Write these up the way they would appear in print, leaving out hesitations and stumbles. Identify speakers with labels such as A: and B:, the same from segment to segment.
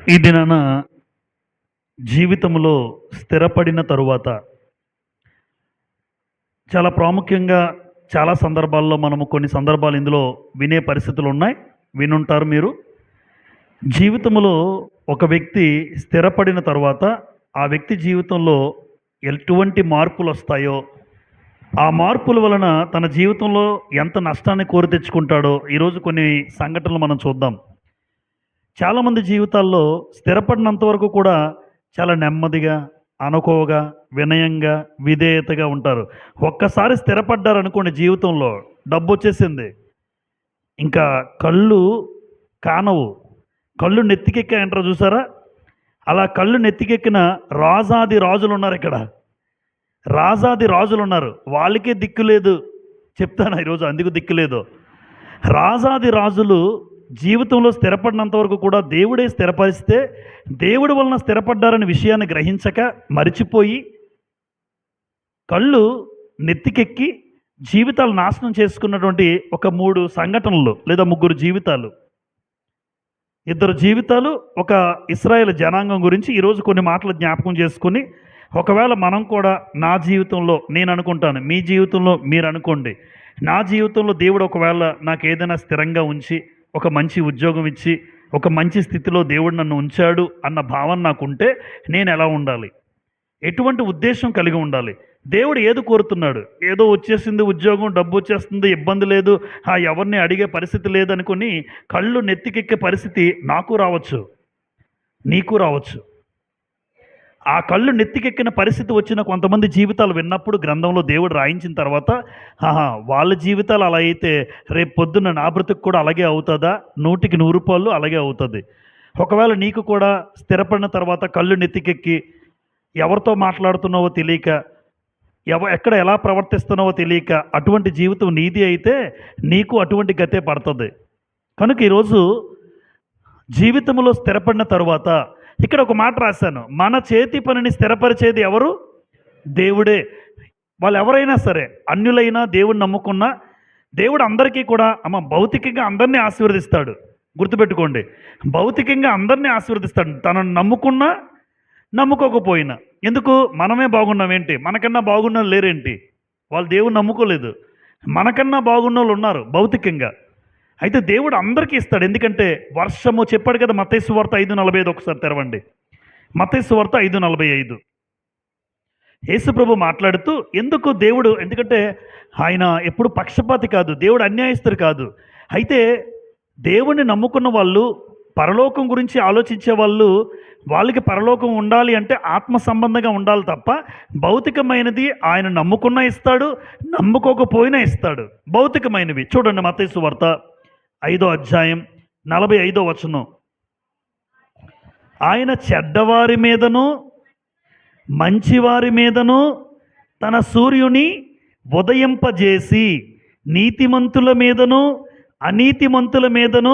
A: ఈ దినాన జీవితంలో స్థిరపడిన తరువాత చాలా ప్రాముఖ్యంగా చాలా సందర్భాల్లో మనము కొన్ని సందర్భాలు ఇందులో వినే పరిస్థితులు ఉన్నాయి. వినుంటారు మీరు. జీవితంలో ఒక వ్యక్తి స్థిరపడిన తరువాత ఆ వ్యక్తి జీవితంలో ఎటువంటి మార్పులు వస్తాయో, ఆ మార్పుల వలన తన జీవితంలో ఎంత నష్టాన్ని కోరి తెచ్చుకుంటాడో ఈరోజు కొన్ని సంఘటనలు మనం చూద్దాం. చాలామంది జీవితాల్లో స్థిరపడినంత వరకు కూడా చాలా నెమ్మదిగా, అనుకోవగా, వినయంగా, విధేయతగా ఉంటారు. ఒక్కసారి స్థిరపడ్డారనుకోండి జీవితంలో, డబ్బొచ్చేసింది. ఇంకా కళ్ళు కానవు. కళ్ళు నెత్తికెక్కాయంటారు చూసారా? అలా కళ్ళు నెత్తికెక్కిన రాజాది రాజులున్నారు ఇక్కడ. రాజాది రాజులున్నారు. వాళ్ళకే దిక్కు లేదు. చెప్తాను ఈరోజు అందుకు దిక్కు లేదు. రాజాది రాజులు జీవితంలో స్థిరపడినంత వరకు కూడా దేవుడే స్థిరపరిస్తే, దేవుడి వలన స్థిరపడ్డారనే విషయాన్ని గ్రహించక మరిచిపోయి కళ్ళు నెత్తికెక్కి జీవితాలు నాశనం చేసుకున్నటువంటి ఒక 3 సంఘటనలు లేదా 3 జీవితాలు, 2 జీవితాలు, ఒక ఇశ్రాయేలు జనాంగం గురించి ఈరోజు కొన్ని మాటలు జ్ఞాపకం చేసుకుని, ఒకవేళ మనం కూడా నా జీవితంలో నేను అనుకుంటాను, మీ జీవితంలో మీరు అనుకోండి, నా జీవితంలో దేవుడు ఒకవేళ నాకు ఏదైనా స్థిరంగా ఉంచి ఒక మంచి ఉద్యోగం ఇచ్చి ఒక మంచి స్థితిలో దేవుడు నన్ను ఉంచాడు అన్న భావన నాకుంటే నేను ఎలా ఉండాలి, ఎటువంటి ఉద్దేశం కలిగి ఉండాలి, దేవుడు ఏది కోరుతున్నాడు, ఏదో వచ్చేసింది ఉద్యోగం, డబ్బు వచ్చేస్తుంది, ఇబ్బంది లేదు, ఎవరిని అడిగే పరిస్థితి లేదనుకుని కళ్ళు నెత్తికెక్కే పరిస్థితి నాకు రావచ్చు, నీకు రావచ్చు. ఆ కళ్ళు నెత్తికెక్కిన పరిస్థితి వచ్చిన కొంతమంది జీవితాలు విన్నప్పుడు గ్రంథంలో దేవుడు రాయించిన తర్వాత, వాళ్ళ జీవితాలు అలా అయితే రేపు పొద్దున్న నా బ్రతుకు కూడా అలాగే అవుతుందా? 100కి 100 రూపాయలు అలాగే అవుతుంది. ఒకవేళ నీకు కూడా స్థిరపడిన తర్వాత కళ్ళు నెత్తికెక్కి ఎవరితో మాట్లాడుతున్నావో తెలియక, ఎక్కడ ఎలా ప్రవర్తిస్తున్నావో తెలియక అటువంటి జీవితం నీది అయితే నీకు అటువంటి గతే పడుతుంది. కనుక ఈరోజు జీవితంలో స్థిరపడిన తరువాత ఇక్కడ ఒక మాట రాశాను, మన చేతి పనిని స్థిరపరిచేది ఎవరు? దేవుడే. వాళ్ళు ఎవరైనా సరే, అన్యులైనా దేవుడిని నమ్ముకున్నా దేవుడు అందరికీ కూడా భౌతికంగా అందరినీ ఆశీర్వదిస్తాడు. గుర్తుపెట్టుకోండి, భౌతికంగా అందరినీ ఆశీర్వదిస్తాడు, తనను నమ్ముకున్నా నమ్ముకోకపోయినా. ఎందుకు? మనమే బాగున్నామేంటి? మనకన్నా బాగున్న వాళ్ళు లేరేంటి? వాళ్ళు దేవుని నమ్ముకోలేదు. మనకన్నా బాగున్న వాళ్ళు ఉన్నారు భౌతికంగా. అయితే దేవుడు అందరికీ ఇస్తాడు. ఎందుకంటే వర్షము చెప్పాడు కదా, మత్తయి సువార్త 5:45 ఒకసారి తెరవండి. మత్తయి సువార్త 5:45. యేసుప్రభు మాట్లాడుతూ ఎందుకు దేవుడు, ఎందుకంటే ఆయన ఎప్పుడు పక్షపాతి కాదు, దేవుడు అన్యాయస్తుడు కాదు. అయితే దేవుణ్ణి నమ్ముకున్న వాళ్ళు, పరలోకం గురించి ఆలోచించే వాళ్ళు, వాళ్ళకి పరలోకం ఉండాలి అంటే ఆత్మ సంబంధంగా ఉండాలి తప్ప భౌతికమైనది ఆయన నమ్ముకున్నా ఇస్తాడు, నమ్ముకోకపోయినా ఇస్తాడు. భౌతికమైనవి చూడండి, మత్తయి సువార్త 5వ అధ్యాయం 45వ వచనం. ఆయన చెడ్డవారి మీదను మంచివారి మీదను తన సూర్యుని ఉదయింపజేసి నీతిమంతుల మీదను అనీతిమంతుల మీదను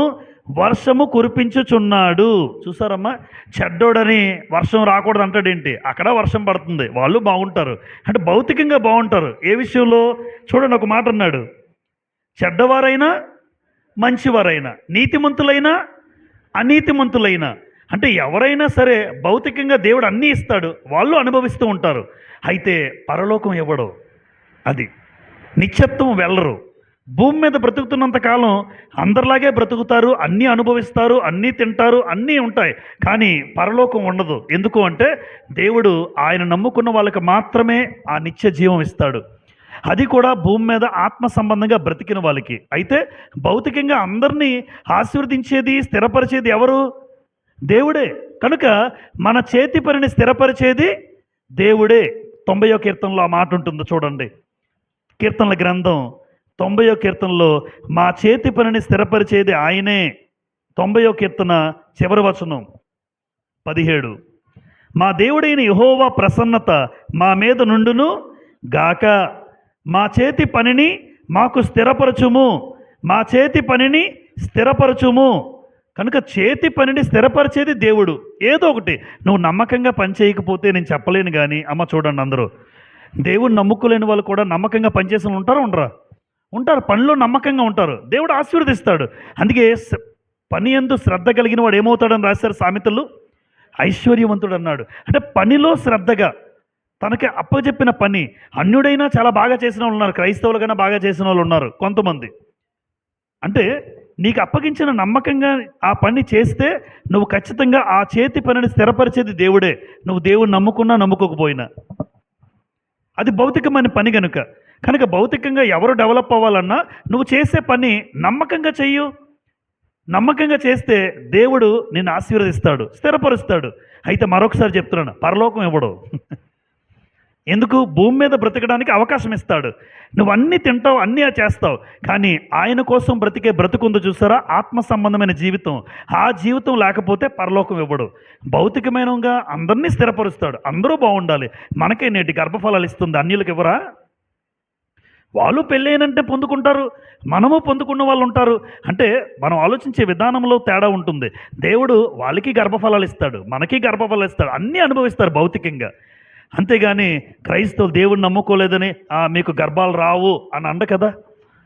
A: వర్షము కురిపించుచున్నాడు. చూసారమ్మా, చెడ్డోడని వర్షం రాకూడదు అంటాడేంటి? అక్కడ వర్షం పడుతుంది, వాళ్ళు బాగుంటారు అంటే భౌతికంగా బాగుంటారు. ఏ విషయంలో? చూడండి, ఒక మాట అన్నాడు, చెడ్డవారైనా మంచివారైనా, నీతిమంతులైనా అనీతిమంతులైనా, అంటే ఎవరైనా సరే భౌతికంగా దేవుడు అన్నీ ఇస్తాడు, వాళ్ళు అనుభవిస్తూ ఉంటారు. అయితే పరలోకం ఇవ్వడు, అది నిత్యత్వం వెళ్ళరు. భూమి మీద బ్రతుకుతున్నంత కాలం అందరిలాగే బ్రతుకుతారు, అన్నీ అనుభవిస్తారు, అన్నీ తింటారు, అన్నీ ఉంటాయి. కానీ పరలోకం ఉండదు. ఎందుకు అంటే దేవుడు ఆయన నమ్ముకున్న వాళ్ళకి మాత్రమే ఆ నిత్య జీవం ఇస్తాడు. అది కూడా భూమి మీద ఆత్మ సంబంధంగా బ్రతికిన వాళ్ళకి. అయితే భౌతికంగా అందరినీ ఆశీర్వదించేది, స్థిరపరిచేది ఎవరు? దేవుడే. కనుక మన చేతి పనిని స్థిరపరిచేది దేవుడే. 90వ కీర్తనలో ఆ మాట ఉంటుంది చూడండి. కీర్తనల గ్రంథం 90వ కీర్తనలో మా చేతి పనిని స్థిరపరిచేది ఆయనే. 90వ కీర్తన చివరి వచనం 17. మా దేవుడైన యెహోవా ప్రసన్నత మా మీద నుండును గాక, మా చేతి పనిని మాకు స్థిరపరచుము, మా చేతి పనిని స్థిరపరచుము. కనుక చేతి పనిని స్థిరపరిచేది దేవుడు. ఏదో ఒకటి నువ్వు నమ్మకంగా పని చేయకపోతే నేను చెప్పలేను. కానీ చూడండి, అందరూ దేవుడు నమ్ముకోలేని వాళ్ళు కూడా నమ్మకంగా పనిచేసిన ఉంటారా? ఉంటారు. పనిలో నమ్మకంగా ఉంటారు, దేవుడు ఆశీర్వదిస్తాడు. అందుకే పని యందు శ్రద్ధ కలిగిన వాడు ఏమవుతాడని రాశారు సామెతలు. ఐశ్వర్యవంతుడు అన్నాడు. అంటే పనిలో శ్రద్ధగా తనకి అప్పచెప్పిన పని, అన్యుడైనా చాలా బాగా చేసిన వాళ్ళు ఉన్నారు, క్రైస్తవుల కన్నా బాగా చేసిన వాళ్ళు ఉన్నారు కొంతమంది. అంటే నీకు అప్పగించిన నమ్మకంగా ఆ పని చేస్తే నువ్వు ఖచ్చితంగా ఆ చేతి పనిని స్థిరపరిచేది దేవుడే, నువ్వు దేవుని నమ్ముకున్నా నమ్ముకోకపోయినా. అది భౌతికమైన పని కనుక భౌతికంగా ఎవరు డెవలప్ అవ్వాలన్నా నువ్వు చేసే పని నమ్మకంగా చెయ్యు. నమ్మకంగా చేస్తే దేవుడు నిన్ను ఆశీర్వదిస్తాడు, స్థిరపరుస్తాడు. అయితే మరొకసారి చెప్తున్నాను, పరలోకం ఇవ్వడు. ఎందుకు? భూమి మీద బ్రతకడానికి అవకాశం ఇస్తాడు. నువ్వు అన్నీ తింటావు, అన్నీ చేస్తావు, కానీ ఆయన కోసం బ్రతికే బ్రతుకుందో చూసారా, ఆత్మ సంబంధమైన జీవితం. ఆ జీవితం లేకపోతే పరలోకం ఇవ్వడు. భౌతికమైనగా అందరినీ స్థిరపరుస్తాడు, అందరూ బాగుండాలి. మనకే నేటి గర్భఫలాలు ఇస్తుంది, అన్యులకు ఇవ్వరా? వాళ్ళు పెళ్ళైనంటే పొందుకుంటారు, మనము పొందుకున్న వాళ్ళు ఉంటారు. అంటే మనం ఆలోచించే విధానంలో తేడా ఉంటుంది. దేవుడు వాళ్ళకి గర్భఫలాలు ఇస్తాడు, మనకి గర్భఫలాలు ఇస్తాడు, అన్నీ అనుభవిస్తారు భౌతికంగా. అంతేగాని క్రైస్తవులు దేవుడిని నమ్ముకోలేదని మీకు గర్భాలు రావు అని అండ కదా,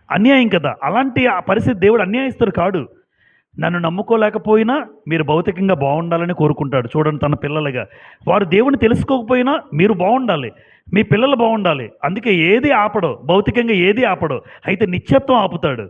A: అన్యాయం కదా. అలాంటి ఆ పరిస్థితి దేవుడు అన్యాయస్తుడు కాడు. నన్ను నమ్ముకోలేకపోయినా మీరు భౌతికంగా బాగుండాలని కోరుకుంటాడు. చూడండి, తన పిల్లలుగా వారు దేవుని తెలుసుకోకపోయినా మీరు బాగుండాలి, మీ పిల్లలు బాగుండాలి. అందుకే ఏది ఆపడు, భౌతికంగా ఏది ఆపడు, అయితే నిత్యత్వం ఆపుతాడు.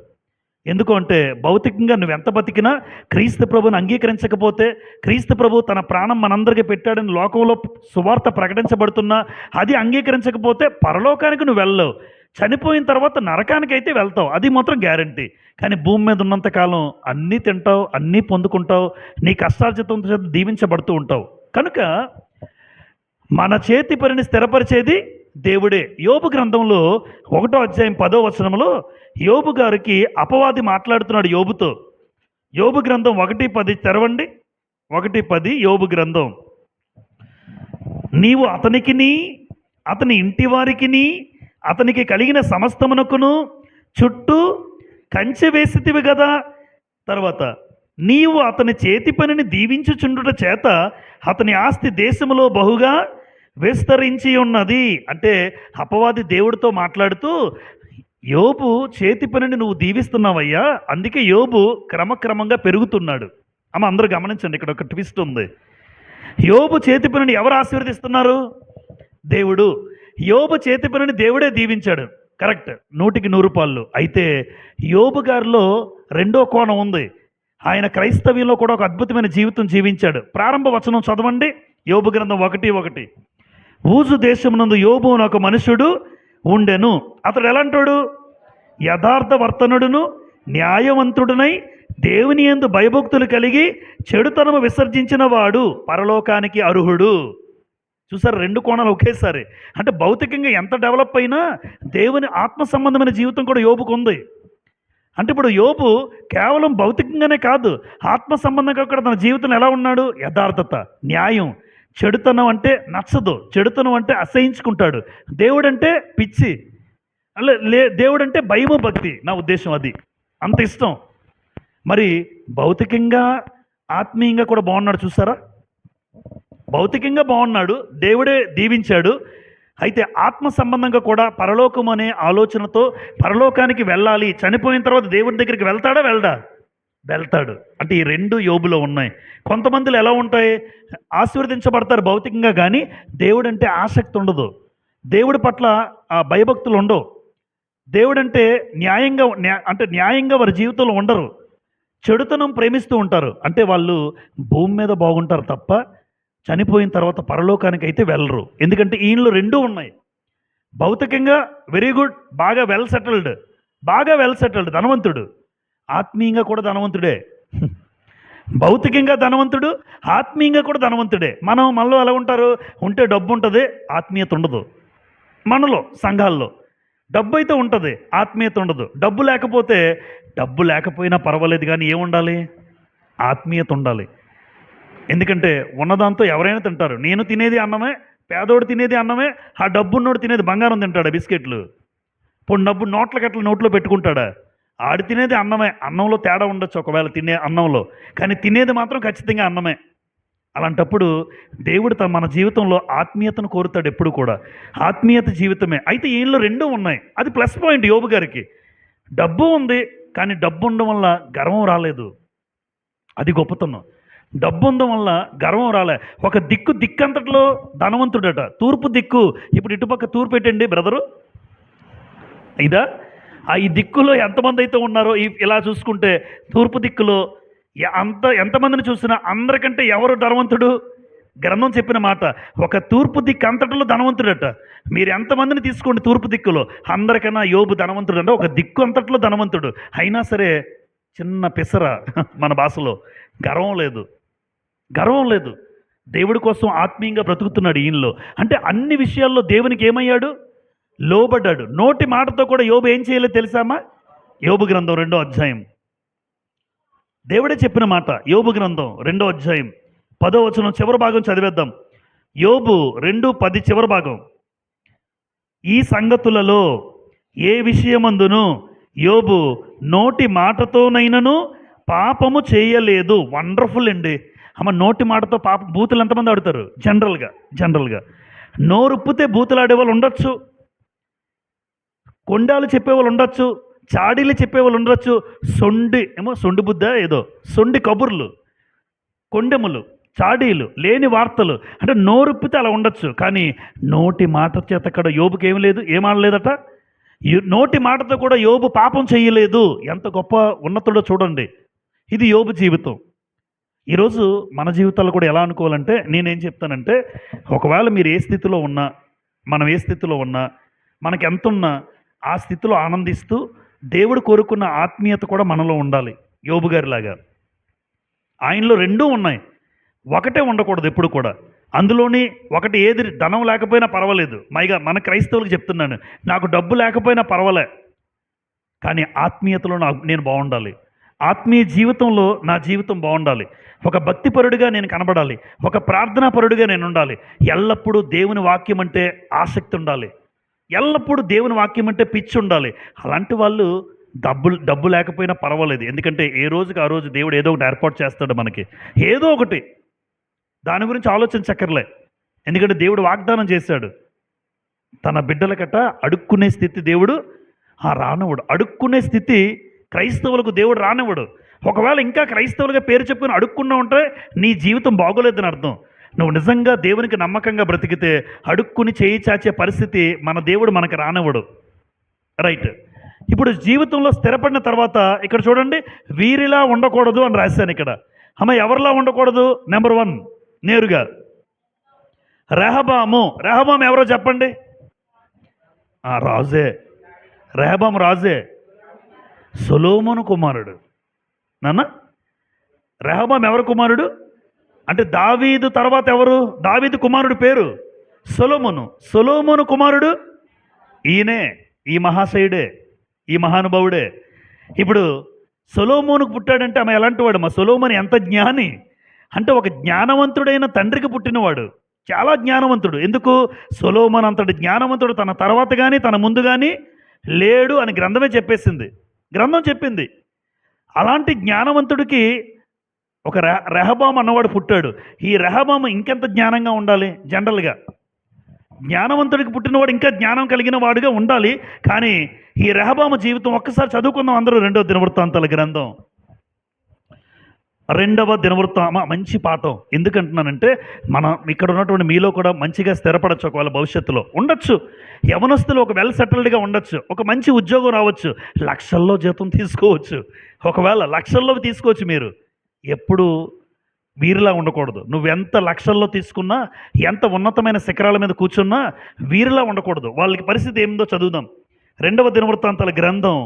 A: ఎందుకు అంటే భౌతికంగా నువ్వు ఎంత బతికినా క్రీస్తు ప్రభుని అంగీకరించకపోతే, క్రీస్తు ప్రభు తన ప్రాణం మనందరికీ పెట్టాడని లోకంలో సువార్త ప్రకటించబడుతున్నా అది అంగీకరించకపోతే పరలోకానికి నువ్వు వెళ్ళవు. చనిపోయిన తర్వాత నరకానికి అయితే వెళ్తావు, అది మాత్రం గ్యారంటీ. కానీ భూమి మీద ఉన్నంతకాలం అన్నీ తింటావు, అన్నీ పొందుకుంటావు, నీ కష్టార్జితం చేత దీవించబడుతూ ఉంటావు. కనుక మన చేతి పనిని స్థిరపరిచేది దేవుడే. యోబు గ్రంథంలో 1వ అధ్యాయం 10వ వచనంలో యోబు గారికి అపవాది మాట్లాడుతున్నాడు యోబుతో. యోబు గ్రంథం 1:10 తెరవండి. 1:10 యోబు గ్రంథం. నీవు అతనికిని అతని ఇంటి వారికిని అతనికి కలిగిన సమస్తమునకును చుట్టూ కంచె వేసితివి కదా. తర్వాత నీవు అతని చేతి పనిని దీవించుచుండుట చేత అతని ఆస్తి దేశములో బహుగా విస్తరించి ఉన్నది. అంటే అపవాది దేవుడితో మాట్లాడుతూ, యోబు చేతి పనిని నువ్వు దీవిస్తున్నావయ్యా, అందుకే యోబు క్రమక్రమంగా పెరుగుతున్నాడు. అందరూ గమనించండి, ఇక్కడ ఒక ట్విస్ట్ ఉంది. యోబు చేతి పనిని ఎవరు ఆశీర్వదిస్తున్నారు? దేవుడు. యోబు చేతి పనిని దేవుడే దీవించాడు, కరెక్ట్, 100% అయితే యోబు గారిలో రెండో కోణం ఉంది. ఆయన క్రైస్తవ్యంలో కూడా ఒక అద్భుతమైన జీవితం జీవించాడు. ప్రారంభ వచనం చదవండి, యోబు గ్రంథం 1:1. ఊజు దేశమునందు యోబు అని ఒక మనుషుడు ఉండెను. అతడు ఎలాంటాడు? యథార్థ వర్తనుడును న్యాయవంతుడునై దేవుని యందు భయభక్తులు కలిగి చెడుతనము విసర్జించిన వాడు పరలోకానికి అర్హుడు. చూసారు, రెండు కోణాలు ఒకేసారి. అంటే భౌతికంగా ఎంత డెవలప్ అయినా దేవుని ఆత్మ సంబంధమైన జీవితం కూడా యోబుకు ఉంది. అంటే ఇప్పుడు యోబు కేవలం భౌతికంగానే కాదు, ఆత్మ సంబంధంగా కూడా తన జీవితంలో ఎలా ఉన్నాడు? యథార్థత, న్యాయం. చెడుతనం అంటే నచ్చదు, చెడుతనం అంటే అసహించుకుంటాడు. దేవుడంటే పిచ్చి, దేవుడంటే భయము భక్తి. నా ఉద్దేశం అది, అంత ఇష్టం. మరి భౌతికంగా ఆత్మీయంగా కూడా బాగున్నాడు. చూసారా, భౌతికంగా బాగున్నాడు, దేవుడే దీవించాడు. అయితే ఆత్మ సంబంధంగా కూడా పరలోకం అనే ఆలోచనతో పరలోకానికి వెళ్ళాలి, చనిపోయిన తర్వాత దేవుని దగ్గరికి వెళ్తాడా? వెళ్తాడు. అంటే ఈ రెండు యోబులో ఉన్నాయి. కొంతమందిలో ఎలా ఉంటాయి? ఆశీర్వదించబడతారు భౌతికంగా, కానీ దేవుడు అంటే ఆసక్తి ఉండదు, దేవుడి పట్ల ఆ భయభక్తులు ఉండవు. దేవుడంటే న్యాయంగా వారి జీవితంలో ఉండరు, చెడుతనం ప్రేమిస్తూ ఉంటారు. అంటే వాళ్ళు భూమి మీద బాగుంటారు తప్ప చనిపోయిన తర్వాత పరలోకానికి అయితే వెళ్ళరు. ఎందుకంటే ఈయనలో రెండూ ఉన్నాయి. భౌతికంగా వెరీ గుడ్, బాగా వెల్ సెటిల్డ్ ధనవంతుడు, ఆత్మీయంగా కూడా ధనవంతుడే. భౌతికంగా ధనవంతుడు, ఆత్మీయంగా కూడా ధనవంతుడే. మనలో ఎలా ఉంటారు? ఉంటే డబ్బు ఉంటుంది, ఆత్మీయత ఉండదు. మనలో సంఘాల్లో డబ్బు అయితే ఉంటుంది, ఆత్మీయత ఉండదు. డబ్బు లేకపోయినా పర్వాలేదు, కానీ ఏముండాలి? ఆత్మీయత ఉండాలి. ఎందుకంటే ఉన్నదాంతో ఎవరైనా తింటారు. నేను తినేది అన్నమే, పేదోడు తినేది అన్నమే, ఆ డబ్బున్నోడు తినేది బంగారం తింటాడా? బిస్కెట్లు. ఇప్పుడు డబ్బు నోట్లో పెట్టుకుంటాడా? ఆడు తినేది అన్నమే. అన్నంలో తేడా ఉండొచ్చు ఒకవేళ తినే అన్నంలో, కానీ తినేది మాత్రం ఖచ్చితంగా అన్నమే. అలాంటప్పుడు దేవుడు మన జీవితంలో ఆత్మీయతను కోరుతాడు ఎప్పుడు కూడా, ఆత్మీయత జీవితమే. అయితే ఈయనలో రెండూ ఉన్నాయి, అది ప్లస్ పాయింట్ యోబు గారికి. డబ్బు ఉంది, కానీ డబ్బు ఉండడం వల్ల గర్వం రాలేదు, అది గొప్పతనం. డబ్బు ఉండడం వల్ల గర్వం రాలే. ఒక దిక్కంతట్లో ధనవంతుడట, తూర్పు దిక్కు. ఇప్పుడు ఇటుపక్క తూర్పు పెట్టండి బ్రదరు, ఇదా ఈ దిక్కులో ఎంతమంది అయితే ఉన్నారో ఇలా చూసుకుంటే తూర్పు దిక్కులో ఎంతమందిని చూసినా అందరికంటే ఎవరు ధనవంతుడు? గ్రంథం చెప్పిన మాట, ఒక తూర్పు దిక్కు అంతటిలో ధనవంతుడట. మీరు ఎంతమందిని తీసుకోండి తూర్పు దిక్కులో, అందరికన్నా యోబు ధనవంతుడు అంటే ఒక దిక్కు అంతట్లో ధనవంతుడు. అయినా సరే చిన్న పిసర మన భాషలో గర్వం లేదు, గర్వం లేదు. దేవుడి కోసం ఆత్మీయంగా బ్రతుకుతున్నాడు ఈయనలో. అంటే అన్ని విషయాల్లో దేవునికి ఏమయ్యాడు? లోబడ్డాడు. నోటి మాటతో కూడా యోబు ఏం చేయలేదు తెలుసామా? యోబు గ్రంథం 2వ అధ్యాయం, దేవుడే చెప్పిన మాట. యోబు గ్రంథం 2వ అధ్యాయం 10వ వచనం చివరి భాగం చదివేద్దాం. యోబు 2:10 చివరి భాగం. ఈ సంగతులలో ఏ విషయమందును యోబు నోటి మాటతోనైనను పాపము చేయలేదు. వండర్ఫుల్ అండి. నోటి మాటతో బూతులు ఎంతమంది ఆడుతారు? జనరల్గా నోరుప్పితే బూతులు ఆడేవాళ్ళు ఉండొచ్చు, కొండాలు చెప్పేవాళ్ళు ఉండొచ్చు, చాడీలు చెప్పేవాళ్ళు ఉండొచ్చు, సొండి బుద్ధ ఏదో సొండి కబుర్లు, కొండెములు, చాడీలు, లేని వార్తలు, అంటే నోరుప్పితే అలా ఉండొచ్చు. కానీ నోటి మాట చేత కూడా యోబుకి ఏమి లేదు, ఏమాడలేదట. నోటి మాటతో కూడా యోబు పాపం చేయలేదు. ఎంత గొప్ప ఉన్నతుడో చూడండి. ఇది యోబు జీవితం. ఈరోజు మన జీవితాలు కూడా ఎలా అనుకోవాలంటే, నేనేం చెప్తానంటే, ఒకవేళ మీరు ఏ స్థితిలో ఉన్నా, మనం ఏ స్థితిలో ఉన్నా, మనకి ఎంత ఉన్నా ఆ స్థితిలో ఆనందిస్తూ దేవుడు కోరుకున్న ఆత్మీయత కూడా మనలో ఉండాలి. యోబు గారిలాగా ఆయనలో రెండూ ఉన్నాయి. ఒకటే ఉండకూడదు ఎప్పుడు కూడా. అందులోని ఒకటి ఏది ధనం లేకపోయినా పర్వాలేదు. మన క్రైస్తవులకు చెప్తున్నాను, నాకు డబ్బు లేకపోయినా పర్వాలే, కానీ ఆత్మీయతలో నేను బాగుండాలి. ఆత్మీయ జీవితంలో నా జీవితం బాగుండాలి. ఒక భక్తిపరుడిగా నేను కనబడాలి. ఒక ప్రార్థనాపరుడిగా నేను ఉండాలి. ఎల్లప్పుడూ దేవుని వాక్యం అంటే ఆసక్తి ఉండాలి. ఎల్లప్పుడూ దేవుని వాక్యం అంటే పిచ్చి ఉండాలి. అలాంటి వాళ్ళు డబ్బు లేకపోయినా పర్వాలేదు. ఎందుకంటే ఏ రోజుకి ఆ రోజు దేవుడు ఏదో ఒకటి ఏర్పాటు చేస్తాడు మనకి, ఏదో ఒకటి. దాని గురించి ఆలోచించక్కర్లే. ఎందుకంటే దేవుడు వాగ్దానం చేశాడు, తన బిడ్డలకట అడుక్కునే స్థితి దేవుడు రానివ్వడు. అడుక్కునే స్థితి క్రైస్తవులకు దేవుడు రానివ్వడు. ఒకవేళ ఇంకా క్రైస్తవులుగా పేరు చెప్పుకుని అడుక్కున్నా ఉంటే నీ జీవితం బాగోలేదని అర్థం. నువ్వు నిజంగా దేవునికి నమ్మకంగా బ్రతికితే అడుక్కుని చేయి చాచే పరిస్థితి మన దేవుడు మనకు రానివ్వడు. రైట్. ఇప్పుడు జీవితంలో స్థిరపడిన తర్వాత ఇక్కడ చూడండి, వీరిలా ఉండకూడదు అని రాశాను ఇక్కడ. ఎవరిలా ఉండకూడదు? నెంబర్ 1 నేరుగా రెహబాము. ఎవరో చెప్పండి? రాజే. రెహబాము రాజే, సొలొమోను కుమారుడు. నాన్న, రెహబాము ఎవరు కుమారుడు అంటే దావీదు తర్వాత ఎవరు? దావీదు కుమారుడు పేరు సొలొమోను కుమారుడు ఈయనే, ఈ మహాశయుడే, ఈ మహానుభావుడే. ఇప్పుడు సొలొమోనుకు పుట్టాడంటే ఎలాంటి వాడు? సొలొమోను ఎంత జ్ఞాని అంటే, ఒక జ్ఞానవంతుడైన తండ్రికి పుట్టినవాడు, చాలా జ్ఞానవంతుడు. ఎందుకు? సొలొమోను అంతటి జ్ఞానవంతుడు తన తర్వాత కానీ తన ముందు కానీ లేడు అని గ్రంథమే చెప్పేసింది. గ్రంథం చెప్పింది. అలాంటి జ్ఞానవంతుడికి ఒక రెహబాము అన్నవాడు పుట్టాడు. ఈ రెహబాము ఇంకెంత జ్ఞానంగా ఉండాలి? జనరల్గా జ్ఞానవంతుడికి పుట్టినవాడు ఇంకా జ్ఞానం కలిగిన వాడుగా ఉండాలి. కానీ ఈ రెహబాము జీవితం ఒక్కసారి చదువుకుందాం అందరూ. 2వ దినవృత్తాంతాల గ్రంథం 2వ దినవృత్తాంతం మంచి పాఠం. ఎందుకంటున్నానంటే, మనం ఇక్కడ ఉన్నటువంటి మీలో కూడా మంచిగా స్థిరపడచ్చు. ఒకవేళ భవిష్యత్తులో ఉండొచ్చు, యవనస్తులు ఒక వెల్ సెటిల్డ్గా ఉండొచ్చు, ఒక మంచి ఉద్యోగం రావచ్చు, లక్షల్లో జీతం తీసుకోవచ్చు, ఒకవేళ లక్షల్లో తీసుకోవచ్చు. మీరు ఎప్పుడు వీరిలా ఉండకూడదు. నువ్వెంత లక్షల్లో తీసుకున్నా, ఎంత ఉన్నతమైన శిఖరాల మీద కూర్చున్నా వీరిలా ఉండకూడదు. వాళ్ళకి పరిస్థితి ఏమిందో చదువుదాం. 2వ దినవృత్తాంతాల గ్రంథం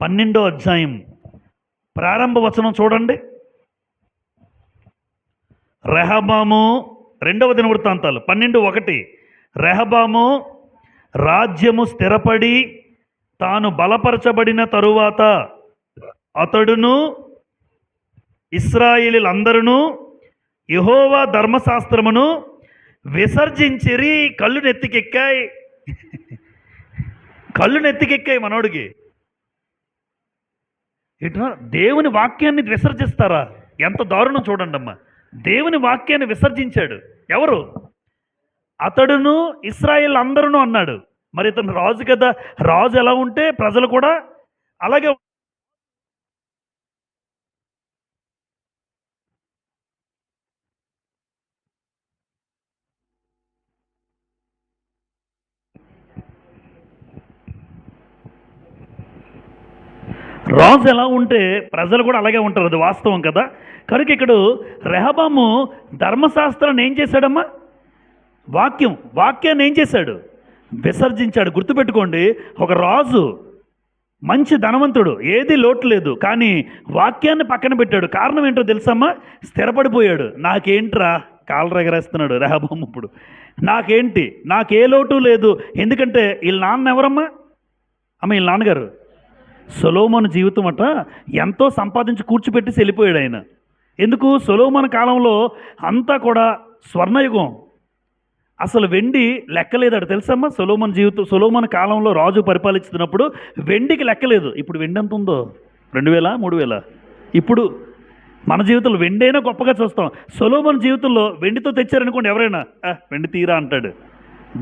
A: 12వ అధ్యాయం ప్రారంభ వచనం చూడండి. రెహబాము, 2వ దినవృత్తాంతాలు 12:1. రెహబాము రాజ్యము స్థిరపడి తాను బలపరచబడిన తరువాత అతడును ఇశ్రాయేలీయులందరూ యెహోవా ధర్మశాస్త్రమును విసర్జించిరి. కళ్ళు నెత్తికెక్కాయి మనోడికి. ఇట్లా దేవుని వాక్యాన్ని విసర్జిస్తారా? ఎంత దారుణం చూడండి అమ్మా. దేవుని వాక్యాన్ని విసర్జించాడు ఎవరు? అతడును ఇశ్రాయేల్ అందరూ అన్నాడు. మరి ఇతను రాజు కదా, రాజు ఎలా ఉంటే ప్రజలు కూడా అలాగే రాజు ఎలా ఉంటే ప్రజలు కూడా అలాగే ఉంటారు, అది వాస్తవం కదా. కనుక ఇక్కడ రెహబాము ధర్మశాస్త్రాన్ని ఏం చేశాడమ్మా? వాక్యాన్ని ఏం చేశాడు? విసర్జించాడు. గుర్తుపెట్టుకోండి, ఒక రాజు మంచి ధనవంతుడు, ఏది లోటు లేదు, కానీ వాక్యాన్ని పక్కన పెట్టాడు. కారణం ఏంటో తెలుసమ్మా? స్థిరపడిపోయాడు. నాకేంట్రా కాలర్ ఎగరేస్తున్నాడు రెహబాము ఇప్పుడు. నాకే లోటు లేదు. ఎందుకంటే వీళ్ళ నాన్న ఎవరమ్మా? వీళ్ళ నాన్నగారు సొలొమోను జీవితం అట ఎంతో సంపాదించి కూర్చిపెట్టేసి వెళ్ళిపోయాడు ఆయన. ఎందుకు? సొలొమోను కాలంలో అంతా కూడా స్వర్ణయుగం, అసలు వెండి లెక్కలేదట తెలుసమ్మా. సొలొమోను కాలంలో రాజు పరిపాలిస్తున్నప్పుడు వెండికి లెక్కలేదు. ఇప్పుడు వెండి ఎంత ఉందో? 2000, 3000. ఇప్పుడు మన జీవితంలో వెండైనా గొప్పగా చూస్తాం. సొలొమోను జీవితంలో వెండితో తెచ్చారనుకోండి, ఎవరైనా వెండి తీరా అంటాడు,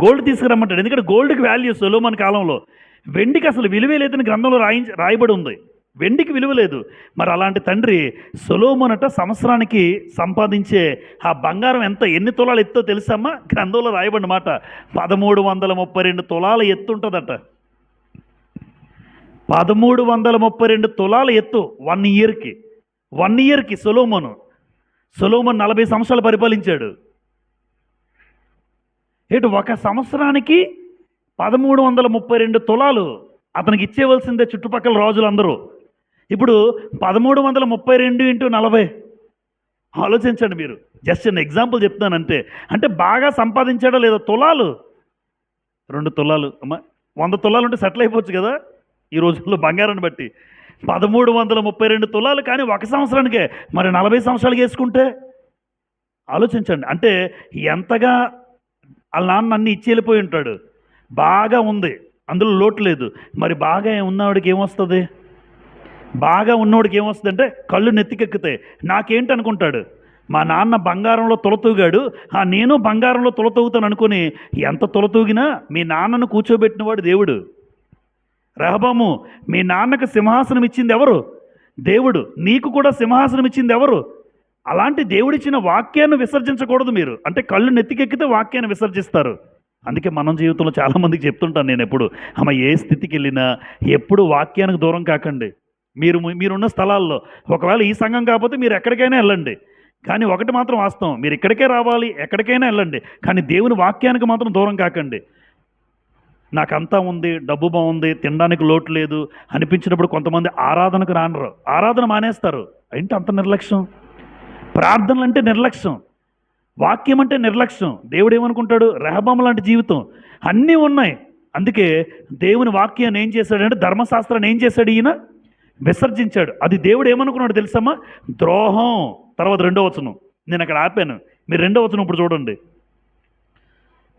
A: గోల్డ్ తీసుకురమ్మంటాడు. ఎందుకంటే గోల్డ్కి వాల్యూ సొలొమోను కాలంలో. వెండికి అసలు విలువే లేదని గ్రంథంలో రాయబడి ఉంది. వెండికి విలువ లేదు. మరి అలాంటి తండ్రి సొలొమోనట సంవత్సరానికి సంపాదించే ఆ బంగారం ఎన్ని తులాలు ఎత్తో తెలుసమ్మా? గ్రంథంలో రాయబడిన మాట 1332 తులాల ఎత్తు ఉంటుందట. 1332 తులాల ఎత్తు 1 ఇయర్కి సొలొమోను 40 సంవత్సరాలు పరిపాలించాడు. ఒక సంవత్సరానికి 1332 తులాలు అతనికి ఇచ్చేవలసిందే చుట్టుపక్కల రాజులందరూ. ఇప్పుడు 1332 × 40 ఆలోచించండి మీరు. జస్ట్ నేను ఎగ్జాంపుల్ చెప్తానంటే. అంటే బాగా సంపాదించాడో లేదో. తులాలు 2 తులాలు అమ్మా, 100 తులాలు ఉంటే సెటిల్ అయిపోవచ్చు కదా ఈ రోజుల్లో బంగారాన్ని బట్టి. 1332 తులాలు, కానీ ఒక సంవత్సరానికే. మరి 40 సంవత్సరాలకి వేసుకుంటే ఆలోచించండి. అంటే ఎంతగా వాళ్ళ నాన్న అన్ని ఇచ్చి వెళ్ళిపోయి ఉంటాడు. బాగా ఉంది, అందులో లోటు లేదు. మరి బాగా ఉన్నవాడికి ఏమొస్తుంది? బాగా ఉన్నవాడికి ఏమొస్తుంది అంటే కళ్ళు నెత్తికెక్కుతాయి. నాకేంటి అనుకుంటాడు, మా నాన్న బంగారంలో తొలతూగాడు, నేను బంగారంలో తొలతూగుతాను అనుకుని ఎంత తొలతూగినా మీ నాన్నను కూర్చోబెట్టినవాడు దేవుడు. రెహబాము, మీ నాన్నకు సింహాసనం ఇచ్చింది ఎవరు? దేవుడు. నీకు కూడా సింహాసనం ఇచ్చింది ఎవరు? అలాంటి దేవుడిచ్చిన వాక్యాన్ని విసర్జించకూడదు మీరు. అంటే కళ్ళు నెత్తికెక్కితే వాక్యాన్ని విసర్జిస్తారు. అందుకే మనం జీవితంలో చాలామందికి చెప్తుంటాను నేను ఎప్పుడు, ఏ స్థితికి వెళ్ళినా ఎప్పుడు వాక్యానికి దూరం కాకండి. మీరున్న స్థలాల్లో ఒకవేళ ఈ సంఘం కాకపోతే మీరు ఎక్కడికైనా వెళ్ళండి, కానీ ఒకటి మాత్రం వాస్తవం, మీరు ఇక్కడికే రావాలి, ఎక్కడికైనా వెళ్ళండి, కానీ దేవుని వాక్యానికి మాత్రం దూరం కాకండి. నాకంతా ఉంది, డబ్బు బాగుంది, తినడానికి లోటు లేదు అనిపించినప్పుడు కొంతమంది ఆరాధనకు రానరు, ఆరాధన మానేస్తారు. ఏంటి అంత నిర్లక్ష్యం? ప్రార్థనలు అంటే నిర్లక్ష్యం, వాక్యం అంటే నిర్లక్ష్యం. దేవుడు ఏమనుకుంటాడు? రెహబాము లాంటి జీవితం అన్నీ ఉన్నాయి. అందుకే దేవుని వాక్యాన్ని ఏం చేశాడంటే, ధర్మశాస్త్రాన్ని ఏం చేశాడు? ఈయన విసర్జించాడు. అది దేవుడు ఏమనుకున్నాడు తెలుసమ్మా? ద్రోహం. తర్వాత 2వ వచనం, నేను అక్కడ ఆపాను, మీరు 2వ వచనం ఇప్పుడు చూడండి.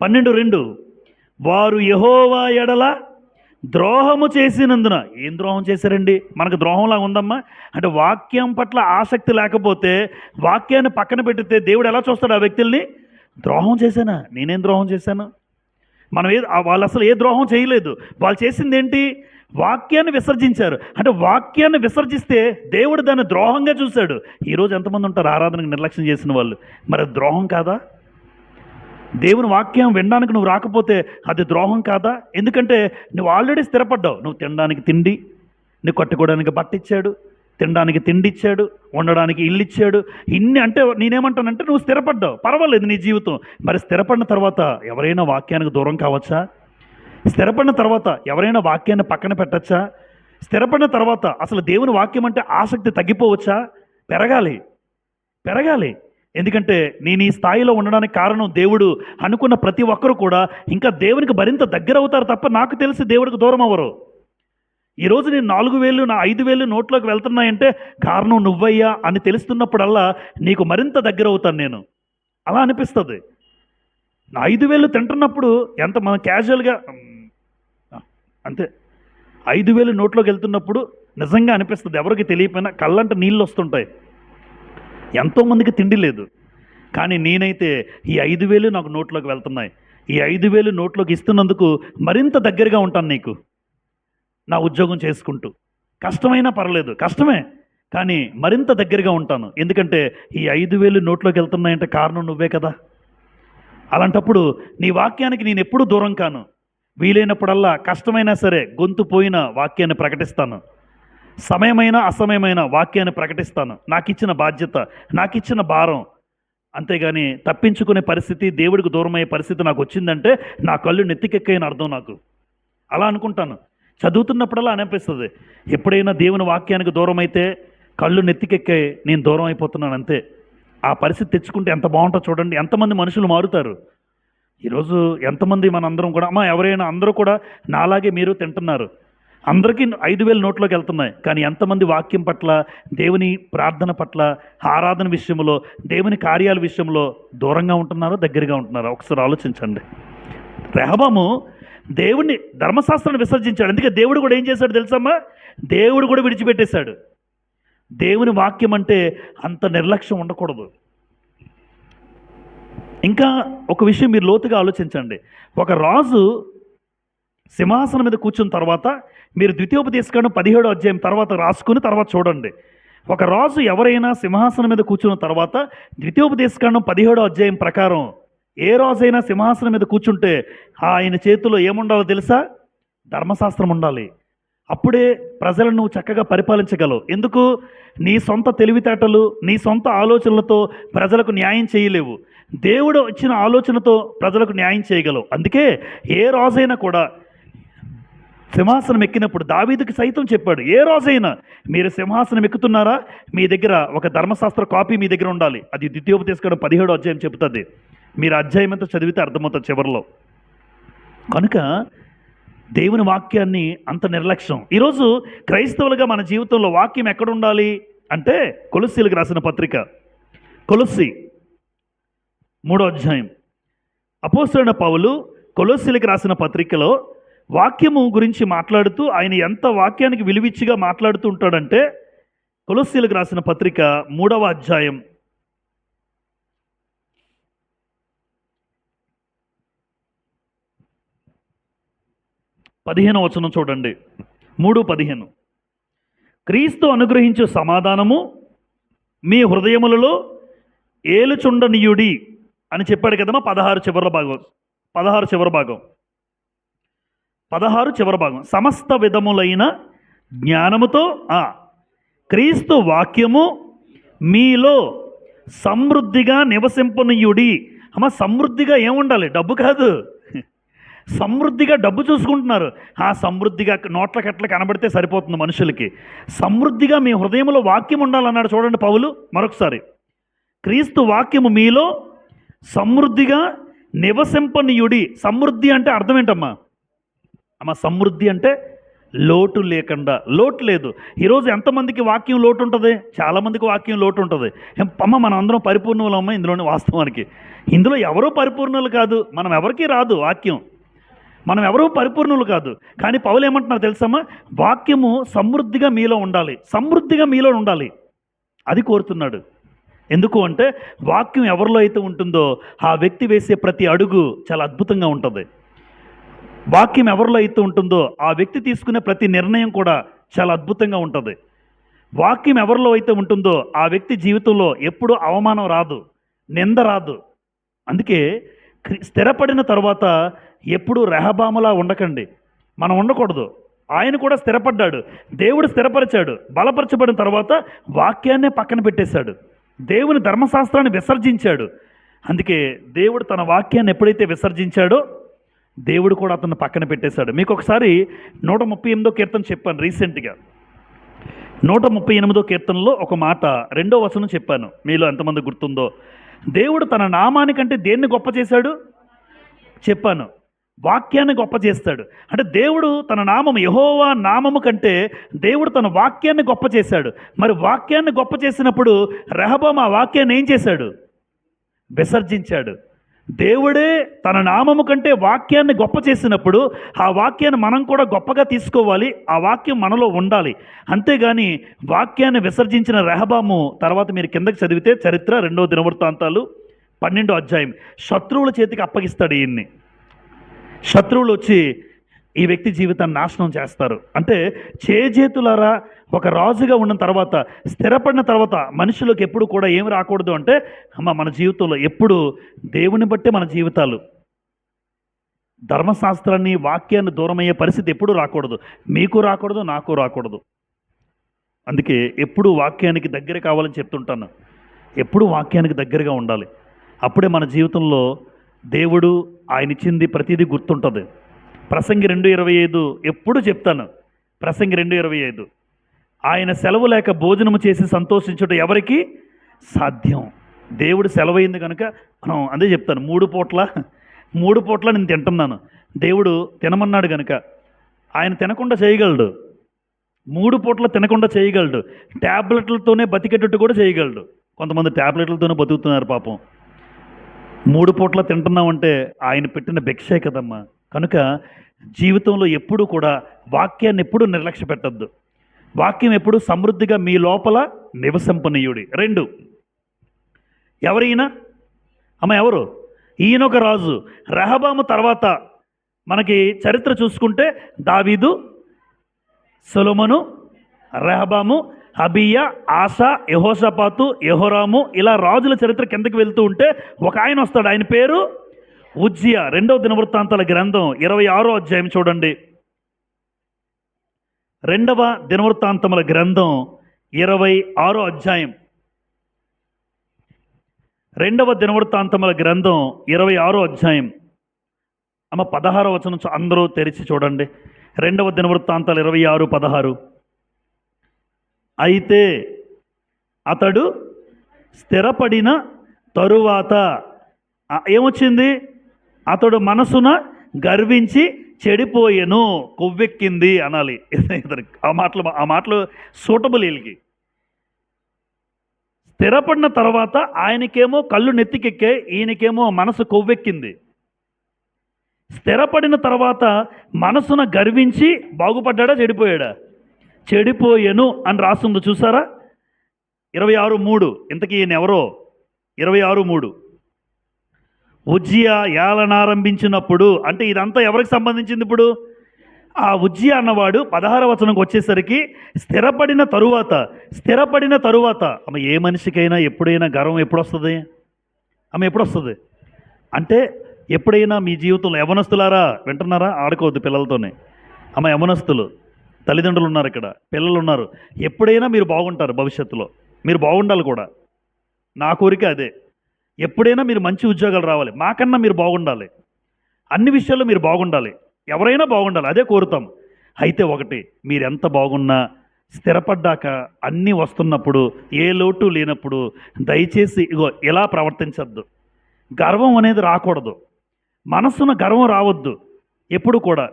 A: 12:2, వారు యెహోవా ఎడల ద్రోహము చేసినందున. ఏం ద్రోహం చేశారండి? మనకు ద్రోహంలా ఉందమ్మా. అంటే వాక్యం పట్ల ఆసక్తి లేకపోతే, వాక్యాన్ని పక్కన పెట్టితే దేవుడు ఎలా చూస్తాడు ఆ వ్యక్తుల్ని? ద్రోహం చేశానా? నేనేం ద్రోహం చేశాను? వాళ్ళు అసలు ఏ ద్రోహం చేయలేదు. వాళ్ళు చేసింది ఏంటి? వాక్యాన్ని విసర్జించారు. అంటే వాక్యాన్ని విసర్జిస్తే దేవుడు దాన్ని ద్రోహంగా చూశాడు. ఈరోజు ఎంతమంది ఉంటారు ఆరాధనకు నిర్లక్ష్యం చేసిన వాళ్ళు? మరి ద్రోహం కాదా? దేవుని వాక్యం వినడానికి నువ్వు రాకపోతే అది ద్రోహం కాదా? ఎందుకంటే నువ్వు ఆల్రెడీ స్థిరపడ్డావు. నువ్వు తినడానికి తిండి, నువ్వు కట్టుకోవడానికి బట్ట ఇచ్చాడు, తినడానికి తిండి ఇచ్చాడు, ఉండడానికి ఇల్లు ఇచ్చాడు. ఇన్ని అంటే నేనేమంటానంటే నువ్వు స్థిరపడ్డావు, పర్వాలేదు నీ జీవితం. మరి స్థిరపడిన తర్వాత ఎవరైనా వాక్యానికి దూరం కావచ్చా? స్థిరపడిన తర్వాత ఎవరైనా వాక్యాన్ని పక్కన పెట్టచ్చా? స్థిరపడిన తర్వాత అసలు దేవుని వాక్యం అంటే ఆసక్తి తగ్గిపోవచ్చా? పెరగాలి. ఎందుకంటే నేను ఈ స్థాయిలో ఉండడానికి కారణం దేవుడు అనుకున్న ప్రతి ఒక్కరు కూడా ఇంకా దేవునికి మరింత దగ్గర అవుతారు తప్ప నాకు తెలిసి దేవుడికి దూరం అవ్వరు. ఈరోజు నేను 4000 నా 5000 నోట్లోకి వెళ్తున్నాయంటే కారణం నువ్వయ్యా అని తెలుస్తున్నప్పుడల్లా నీకు మరింత దగ్గర అవుతాను నేను. అలా అనిపిస్తుంది. నా 5000 తింటున్నప్పుడు ఎంత మనం క్యాజువల్గా అంతే, 5000 నోట్లోకి వెళ్తున్నప్పుడు నిజంగా అనిపిస్తుంది, ఎవరికి తెలియకపోయినా కళ్ళంట నీళ్ళు వస్తుంటాయి. ఎంతోమందికి తిండి లేదు, కానీ నేనైతే ఈ 5000 నాకు నోట్లోకి వెళ్తున్నాయి. ఈ 5000 నోట్లోకి ఇస్తున్నందుకు మరింత దగ్గరగా ఉంటాను నీకు. నా ఉద్యోగం చేసుకుంటూ కష్టమైనా పర్లేదు, కష్టమే, కానీ మరింత దగ్గరగా ఉంటాను. ఎందుకంటే ఈ 5000 నోట్లోకి వెళ్తున్నాయంటే కారణం నువ్వే కదా. అలాంటప్పుడు నీ వాక్యానికి నేను ఎప్పుడూ దూరం కాను. వీలైనప్పుడల్లా కష్టమైనా సరే గొంతు పోయిన వాక్యాన్ని ప్రకటిస్తాను. సమయమైన అసమయమైన వాక్యాన్ని ప్రకటిస్తాను. నాకు ఇచ్చిన బాధ్యత, నాకు ఇచ్చిన భారం. అంతేగాని తప్పించుకునే పరిస్థితి, దేవుడికి దూరమయ్యే పరిస్థితి నాకు వచ్చిందంటే నా కళ్ళు నెత్తికెక్కాయని అర్థం నాకు. అలా అనుకుంటాను. చదువుతున్నప్పుడల్లా అనిపిస్తుంది, ఎప్పుడైనా దేవుని వాక్యానికి దూరం అయితే కళ్ళు నెత్తికెక్కాయి, నేను దూరం అయిపోతున్నాను అంతే. ఆ పరిస్థితి తెచ్చుకుంటే ఎంత బాగుంటుందో చూడండి. ఎంతమంది మనుషులు మారుతారు. ఈరోజు ఎంతమంది మనందరం కూడా ఎవరైనా అందరూ కూడా నాలాగే మీరు తింటున్నారు. అందరికీ 5,000 నోట్లోకి వెళ్తున్నాయి. కానీ ఎంతమంది వాక్యం పట్ల, దేవుని ప్రార్థన పట్ల, ఆరాధన విషయంలో, దేవుని కార్యాల విషయంలో దూరంగా ఉంటున్నారో, దగ్గరగా ఉంటున్నారో ఒకసారి ఆలోచించండి. రెహబాము దేవుని ధర్మశాస్త్రాన్ని విసర్జించాడు. అందుకే దేవుడు కూడా ఏం చేశాడు తెలుసమ్మా? దేవుడు కూడా విడిచిపెట్టేశాడు. దేవుని వాక్యం అంటే అంత నిర్లక్ష్యం ఉండకూడదు. ఇంకా ఒక విషయం మీరు లోతుగా ఆలోచించండి. ఒక రాజు సింహాసనం మీద కూర్చున్న తర్వాత, మీరు ద్వితీయోపదేశకాండం 17వ అధ్యాయం తర్వాత రాసుకుని తర్వాత చూడండి. ఒక రాజు ఎవరైనా సింహాసనం మీద కూర్చున్న తర్వాత ద్వితీయోపదేశకాండం 17వ అధ్యాయం ప్రకారం ఏ రాజైనా సింహాసనం మీద కూర్చుంటే ఆయన చేతిలో ఏముండాలో తెలుసా? ధర్మశాస్త్రం ఉండాలి. అప్పుడే ప్రజలను నువ్వు చక్కగా పరిపాలించగలవు. ఎందుకు? నీ సొంత తెలివితేటలు, నీ సొంత ఆలోచనలతో ప్రజలకు న్యాయం చేయలేవు. దేవుడు ఇచ్చిన ఆలోచనతో ప్రజలకు న్యాయం చేయగలవు. అందుకే ఏ రాజైనా కూడా సింహాసనం ఎక్కినప్పుడు దావీదుకి సైతం చెప్పాడు, ఏ రోజైనా మీరు సింహాసనం ఎక్కుతున్నారా, మీ దగ్గర ఒక ధర్మశాస్త్ర కాపీ మీ దగ్గర ఉండాలి. అది ద్వితీయోపదేశకాండం 17వ అధ్యాయం చెబుతుంది. మీరు అధ్యాయం అంతా చదివితే అర్థమవుతుంది చివరిలో. కనుక దేవుని వాక్యాన్ని అంత నిర్లక్ష్యం. ఈరోజు క్రైస్తవులుగా మన జీవితంలో వాక్యం ఎక్కడ ఉండాలి అంటే, కొలస్సీలకు రాసిన పత్రిక, కొలస్సీ 3వ అధ్యాయం. అపోస్తలుడైన పౌలు కొలస్సీలకు రాసిన పత్రికలో వాక్యము గురించి మాట్లాడుతూ ఆయన ఎంత వాక్యానికి విలువిచ్చిగా మాట్లాడుతూ ఉంటాడంటే, కొలస్సీలకు రాసిన పత్రిక 3వ అధ్యాయం 15వ వచనం చూడండి. 3:15. క్రీస్తు అనుగ్రహించు సమాధానము మీ హృదయములలో ఏలుచుండనీయుడి అని చెప్పాడు కదమ్మా. 16 చివరి భాగం సమస్త విధములైన జ్ఞానముతో క్రీస్తు వాక్యము మీలో సమృద్ధిగా నివసింపనీయుడి. సమృద్ధిగా ఏముండాలి? డబ్బు కాదు. సమృద్ధిగా డబ్బు చూసుకుంటున్నారు. సమృద్ధిగా నోట్ల కట్ల కనబడితే సరిపోతుంది మనుషులకి. సమృద్ధిగా మీ హృదయంలో వాక్యం ఉండాలన్నాడు చూడండి పౌలు. మరొకసారి, క్రీస్తు వాక్యము మీలో సమృద్ధిగా నివసింపనీయుడి. సమృద్ధి అంటే అర్థం ఏంటమ్మా? సమృద్ధి అంటే లోటు లేకుండా. లోటు లేదు. ఈరోజు ఎంతమందికి వాక్యం లోటు ఉంటుంది? చాలామందికి వాక్యం లోటు ఉంటుంది. మనం అందరం పరిపూర్ణులమ్మ ఇందులోని. వాస్తవానికి ఇందులో ఎవరూ పరిపూర్ణులు కాదు. మనం ఎవరికీ రాదు వాక్యం. మనం ఎవరూ పరిపూర్ణులు కాదు. కానీ పౌలు ఏమంటున్నారు తెలుసమ్మా? వాక్యము సమృద్ధిగా మీలో ఉండాలి. సమృద్ధిగా మీలో ఉండాలి, అది కోరుతున్నాడు. ఎందుకు అంటే, వాక్యం ఎవరిలో అయితే ఉంటుందో ఆ వ్యక్తి వేసే ప్రతి అడుగు చాలా అద్భుతంగా ఉంటుంది. వాక్యం ఎవరిలో అయితే ఉంటుందో ఆ వ్యక్తి తీసుకునే ప్రతి నిర్ణయం కూడా చాలా అద్భుతంగా ఉంటుంది. వాక్యం ఎవరిలో అయితే ఉంటుందో ఆ వ్యక్తి జీవితంలో ఎప్పుడూ అవమానం రాదు, నింద రాదు. అందుకే స్థిరపడిన తర్వాత ఎప్పుడు రెహబాములా ఉండకండి. మనం ఉండకూడదు. ఆయన కూడా స్థిరపడ్డాడు, దేవుడు స్థిరపరిచాడు. బలపరచబడిన తర్వాత వాక్యాన్నే పక్కన పెట్టేశాడు, దేవుని ధర్మశాస్త్రాన్ని విసర్జించాడు. అందుకే దేవుడు తన వాక్యాన్ని ఎప్పుడైతే విసర్జించాడో దేవుడు కూడా అతన్ని పక్కన పెట్టేశాడు. మీకు ఒకసారి 138వ కీర్తన చెప్పాను రీసెంట్గా. 138వ కీర్తనలో ఒక మాట 2వ వచనం చెప్పాను. మీలో ఎంతమంది గుర్తుందో? దేవుడు తన నామానికంటే దేన్ని గొప్ప చేశాడు చెప్పాను. వాక్యాన్ని గొప్ప చేస్తాడు. అంటే దేవుడు తన నామము, యెహోవా నామము కంటే దేవుడు తన వాక్యాన్ని గొప్ప చేశాడు. మరి వాక్యాన్ని గొప్ప చేసినప్పుడు రెహబాము ఆ వాక్యాన్ని ఏం చేశాడు? విసర్జించాడు. దేవుడే తన నామము కంటే వాక్యాన్ని గొప్ప చేసినప్పుడు ఆ వాక్యాన్ని మనం కూడా గొప్పగా తీసుకోవాలి. ఆ వాక్యం మనలో ఉండాలి. అంతేగాని వాక్యాన్ని విసర్జించిన రెహబాము తర్వాత మీరు కిందకి చదివితే చరిత్ర 2వ దినవృత్తాంతాలు 12వ అధ్యాయం శత్రువుల చేతికి అప్పగిస్తాడు ఈయన్ని. శత్రువులు వచ్చి ఈ వ్యక్తి జీవితాన్ని నాశనం చేస్తారు. అంటే చేజేతులారా ఒక రాజుగా ఉన్న తర్వాత, స్థిరపడిన తర్వాత మనుషులకు ఎప్పుడు కూడా ఏమి రాకూడదు అంటే, మన జీవితంలో ఎప్పుడు దేవుని బట్టే మన జీవితాలు, ధర్మశాస్త్రాన్ని వాక్యాన్ని దూరమయ్యే పరిస్థితి ఎప్పుడూ రాకూడదు. మీకు రాకూడదు, నాకు రాకూడదు. అందుకే ఎప్పుడు వాక్యానికి దగ్గర కావాలని చెప్తుంటాను. ఎప్పుడు వాక్యానికి దగ్గరగా ఉండాలి. అప్పుడే మన జీవితంలో దేవుడు ఆయన ఇచ్చింది ప్రతిదీ గుర్తుంటుంది. ప్రసంగి 2:25 ఎప్పుడు చెప్తాను. ప్రసంగి 2:25 ఆయన సెలవు లేక భోజనము చేసి సంతోషించుట ఎవరికి సాధ్యం? దేవుడు సెలవైంది కనుక మనం అదే చెప్తాను. మూడు పూట్ల నేను తింటున్నాను. దేవుడు తినమన్నాడు కనుక ఆయన తినకుండా చేయగలడు. 3 పూట్ల తినకుండా చేయగలడు. ట్యాబ్లెట్లతోనే బతికేటట్టు కూడా చేయగలడు. కొంతమంది ట్యాబ్లెట్లతోనే బతుకుతున్నారు పాపం. 3 పూట్ల తింటున్నామంటే ఆయన పెట్టిన భిక్షే కదమ్మా. కనుక జీవితంలో ఎప్పుడూ కూడా వాక్యాన్ని ఎప్పుడూ నిర్లక్ష్య పెట్టద్దు. వాక్యం ఎప్పుడు సమృద్ధిగా మీ లోపల నివసింపనీయుడి. 2 ఎవరైనా ఎవరు? ఈయన ఒక రాజు. రెహబాము తర్వాత మనకి చరిత్ర చూసుకుంటే దావీదు, సొలొమోను, రెహబాము, అబీయా, ఆసా, యెహోషాపాతు, యెహోరాము, ఇలా రాజుల చరిత్ర కిందకి వెళ్తూ ఉంటే ఒక ఆయన వస్తాడు. ఆయన పేరు ఉజ్జియా. 2వ దినవృత్తాంతాల గ్రంథం 26వ అధ్యాయం చూడండి. 2వ దినవృత్తాంతముల గ్రంథం 26వ అధ్యాయం. 2వ దినవృత్తాంతముల గ్రంథం 26వ అధ్యాయం 16వ వచనం అందరూ తెరిచి చూడండి. 2వ దినవృత్తాంతాలు 26:16. అయితే అతడు స్థిరపడిన తరువాత ఏమొచ్చింది? అతడు మనసున గర్వించి చెడిపోయెను, కొవ్వెక్కింది అనాలి. ఆ మాటలు సూటబుల్ వీళ్ళకి. స్థిరపడిన తర్వాత ఆయనకేమో కళ్ళు నెత్తికెక్కాయి, ఈయనకేమో మనసు కొవ్వెక్కింది. స్థిరపడిన తర్వాత మనసున గర్వించి బాగుపడ్డా చెడిపోయాడా? చెడిపోయెను అని రాస్తుంది చూసారా? 26:3. ఇంతకీ ఈయన ఎవరో? 26:3 ఉజ్జియా ఏలనారంభించినప్పుడు, అంటే ఇదంతా ఎవరికి సంబంధించింది? ఇప్పుడు ఆ ఉజ్జియా అన్నవాడు 16వ వచనంకి వచ్చేసరికి స్థిరపడిన తరువాత ఏ మనిషికైనా ఎప్పుడైనా గర్వం ఎప్పుడు వస్తుంది? ఎప్పుడు వస్తుంది అంటే ఎప్పుడైనా మీ జీవితంలో యవనస్తులారా వింటున్నారా? ఆడుకోవద్దు పిల్లలతోనే. యవనస్తులు తల్లిదండ్రులు ఉన్నారు, ఇక్కడ పిల్లలు ఉన్నారు. ఎప్పుడైనా మీరు బాగుంటారు, భవిష్యత్తులో మీరు బాగుండాలి కూడా. నా కోరిక అదే. ఎప్పుడైనా మీరు మంచి ఉద్యోగాలు రావాలి, మాకన్నా మీరు బాగుండాలి, అన్ని విషయాల్లో మీరు బాగుండాలి, ఎవరైనా బాగుండాలి, అదే కోరుతాం. అయితే ఒకటి, మీరు ఎంత బాగున్నా స్థిరపడ్డాక అన్నీ వస్తున్నప్పుడు, ఏ లోటు లేనప్పుడు దయచేసి ఇగో ఇలా ప్రవర్తించద్దు. గర్వం అనేది రాకూడదు, మనస్సున గర్వం రావద్దు ఎప్పుడు కూడా.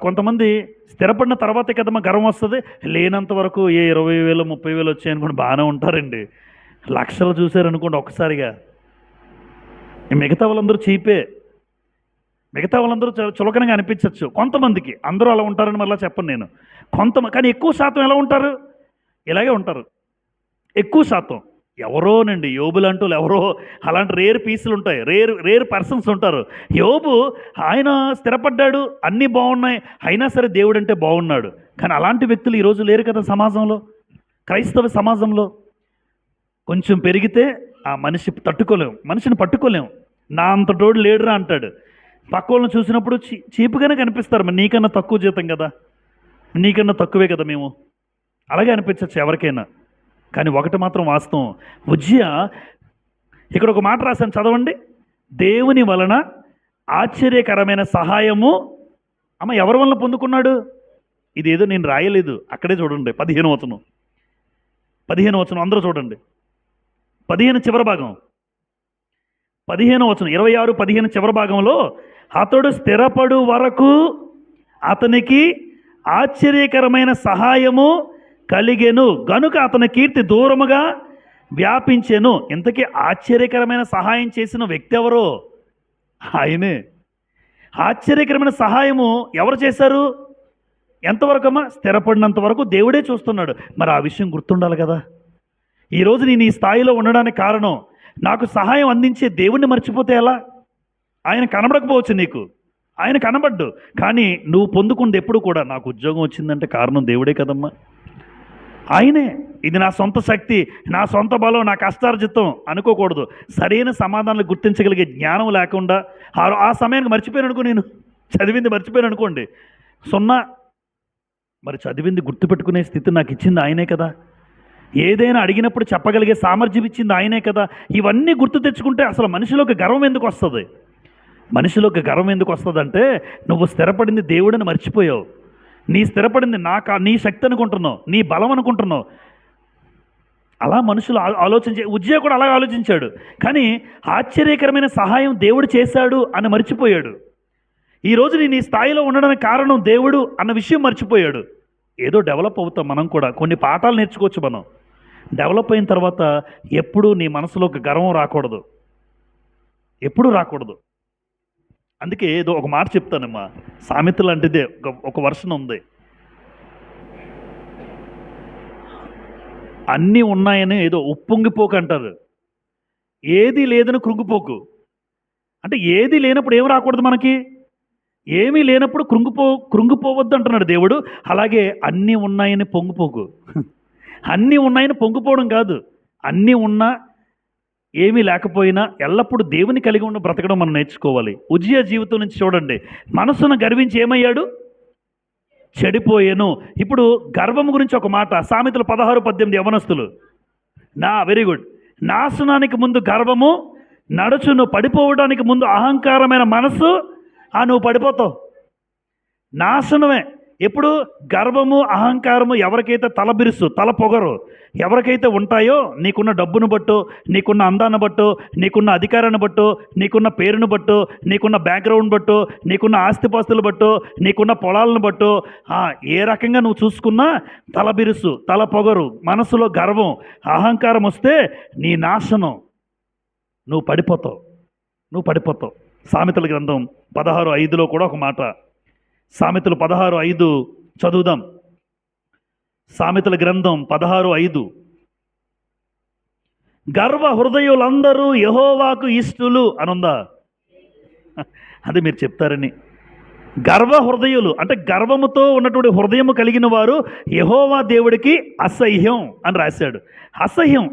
A: కొంతమంది స్థిరపడిన తర్వాతే కదమ్మా గర్వం వస్తుంది. లేనంత వరకు ఏ 20,000 30,000 వచ్చాయనుకోండి బాగానే ఉంటారండి. లక్షలు చూశారనుకోండి ఒక్కసారిగా, మిగతా వాళ్ళందరూ చీపే, మిగతా వాళ్ళందరూ చులకనగా అనిపించవచ్చు కొంతమందికి. అందరూ అలా ఉంటారని మళ్ళీ చెప్పను నేను. కానీ ఎక్కువ శాతం ఎలా ఉంటారు? ఇలాగే ఉంటారు. ఎక్కువ శాతం ఎవరోనండి, యోబులంటూ ఎవరో అలాంటి రేర్ పీసులు ఉంటాయి, రేర్ పర్సన్స్ ఉంటారు. యోబు ఆయన స్థిరపడ్డాడు, అన్నీ బాగున్నాయి, అయినా సరే దేవుడు అంటే బాగున్నాడు. కానీ అలాంటి వ్యక్తులు ఈరోజు లేరు కదా సమాజంలో, క్రైస్తవ సమాజంలో. కొంచెం పెరిగితే ఆ మనిషిని పట్టుకోలేం. నా అంతటోడు లేడురా అంటాడు. పక్క వాళ్ళని చూసినప్పుడు చీపుగానే కనిపిస్తారు. మరి నీకన్నా తక్కువ జీతం కదా, నీకన్నా తక్కువే కదా మేము, అలాగే అనిపించచ్చు ఎవరికైనా. కానీ ఒకటి మాత్రం వాస్తవం, ఉజ్జియా ఇక్కడ ఒక మాట రాశాను చదవండి. దేవుని వలన ఆశ్చర్యకరమైన సహాయము ఎవరి వలన పొందుకున్నాడు? ఇది ఏదో నేను రాయలేదు, అక్కడే చూడండి. 15వ వచనం అందరూ చూడండి. 15 చివరి భాగం, 15వ వచనం, 26:15 చివరి భాగంలో, అతడు స్థిరపడు వరకు అతనికి ఆశ్చర్యకరమైన సహాయము కలిగెను గనుక అతని కీర్తి దూరముగా వ్యాపించెను. ఇంతకీ ఆశ్చర్యకరమైన సహాయం చేసిన వ్యక్తి ఎవరో? ఆయనే. ఆశ్చర్యకరమైన సహాయము ఎవరు చేశారు? ఎంతవరకు అమ్మా? స్థిరపడినంత వరకు దేవుడే చూస్తున్నాడు. మరి ఆ విషయం గుర్తుండాలి కదా. ఈరోజు నేను ఈ స్థాయిలో ఉండడానికి కారణం, నాకు సహాయం అందించే దేవుణ్ణి మర్చిపోతే ఎలా? ఆయన కనబడకపోవచ్చు నీకు, ఆయన కనబడ్డు, కానీ నువ్వు పొందుకుంది ఎప్పుడు కూడా నాకు ఉద్యోగం వచ్చిందంటే కారణం దేవుడే కదమ్మా, ఆయనే. ఇది నా సొంత శక్తి, నా సొంత బలం, నా కష్టార్జితం అనుకోకూడదు. సరైన సమాధానాలు గుర్తించగలిగే జ్ఞానం లేకుండా ఆ సమయానికి మర్చిపోయాను అనుకో, నేను చదివింది మర్చిపోయాను అనుకోండి, 0 మరి చదివింది గుర్తుపెట్టుకునే స్థితి నాకు ఇచ్చింది ఆయనే కదా. ఏదైనా అడిగినప్పుడు చెప్పగలిగే సామర్థ్యం ఇచ్చింది ఆయనే కదా. ఇవన్నీ గుర్తు తెచ్చుకుంటే అసలు మనిషిలోకి గర్వం ఎందుకు వస్తుంది? మనిషిలోకి గర్వం ఎందుకు వస్తుందంటే, నువ్వు స్థిరపడింది దేవుడిని మర్చిపోయావు. నీ స్థిరపడింది నీ శక్తి అనుకుంటున్నావు, నీ బలం అనుకుంటున్నావు. అలా మనుషులు ఆలోచించే ఉజ్జయ కూడా అలాగ ఆలోచించాడు. కానీ ఆశ్చర్యకరమైన సహాయం దేవుడు చేశాడు అని మర్చిపోయాడు. ఈరోజు నీ స్థాయిలో ఉండడానికి కారణం దేవుడు అన్న విషయం మర్చిపోయాడు. ఏదో డెవలప్ అవుతాం మనం కూడా, కొన్ని పాఠాలు నేర్చుకోవచ్చు మనం. డెవలప్ అయిన తర్వాత ఎప్పుడూ నీ మనసులోకి గర్వం రాకూడదు, ఎప్పుడూ రాకూడదు. అందుకే ఏదో ఒక మాట చెప్తానమ్మా, సామెత లాంటిదే ఒక వర్షన్ ఉంది. అన్నీ ఉన్నాయని ఏదో ఉప్పొంగిపోకు అంటారు, ఏది లేదని కృంగిపోకు. అంటే ఏది లేనప్పుడు ఏం రాకూడదు మనకి, ఏమీ లేనప్పుడు కృంగిపోవద్దు అంటున్నాడు దేవుడు. అలాగే అన్నీ ఉన్నాయని పొంగిపోకు. అన్నీ ఉన్నాయని పొంగిపోవడం కాదు, అన్నీ ఉన్నా ఏమీ లేకపోయినా ఎల్లప్పుడూ దేవుని కలిగి ఉన్న బ్రతకడం మనం నేర్చుకోవాలి. ఉజ్జియా జీవితం నుంచి చూడండి, మనసును గర్వించి ఏమయ్యాడు? చెడిపోయాను. ఇప్పుడు గర్వం గురించి ఒక మాట, సామెతలు 16:18 యవనస్తులు. Very good. నాశనానికి ముందు గర్వము నడుచును, పడిపోవడానికి ముందు అహంకారమైన మనసు. నువ్వు పడిపోతావు, నాశనమే. ఎప్పుడు గర్వము అహంకారము ఎవరికైతే తల బిరుసు తల పొగరు ఎవరికైతే ఉంటాయో, నీకున్న డబ్బును బట్టో, నీకున్న అందాన్ని బట్టో, నీకున్న అధికారాన్ని బట్టో, నీకున్న పేరును బట్టో, నీకున్న బ్యాక్గ్రౌండ్ బట్టో, నీకున్న ఆస్తిపాస్తులు బట్టో, నీకున్న పొలాలను బట్టో, ఏ రకంగా నువ్వు చూసుకున్నా తల బిరుసు తల పొగరు మనసులో గర్వం అహంకారం వస్తే నీ నాశనం, నువ్వు పడిపోతావు. సామెతల గ్రంథం 16:5లో కూడా ఒక మాట, సామెతలు 16:5 చదువుదాం. సామెతల గ్రంథం 16:5. గర్వ హృదయులందరూ యెహోవాకు ఇష్టులు అనుందా? అది మీరు చెప్తారని. గర్వ హృదయులు అంటే గర్వముతో ఉన్నటువంటి హృదయము కలిగిన వారు యెహోవా దేవుడికి అసహ్యం అని రాశాడు. అసహ్యం.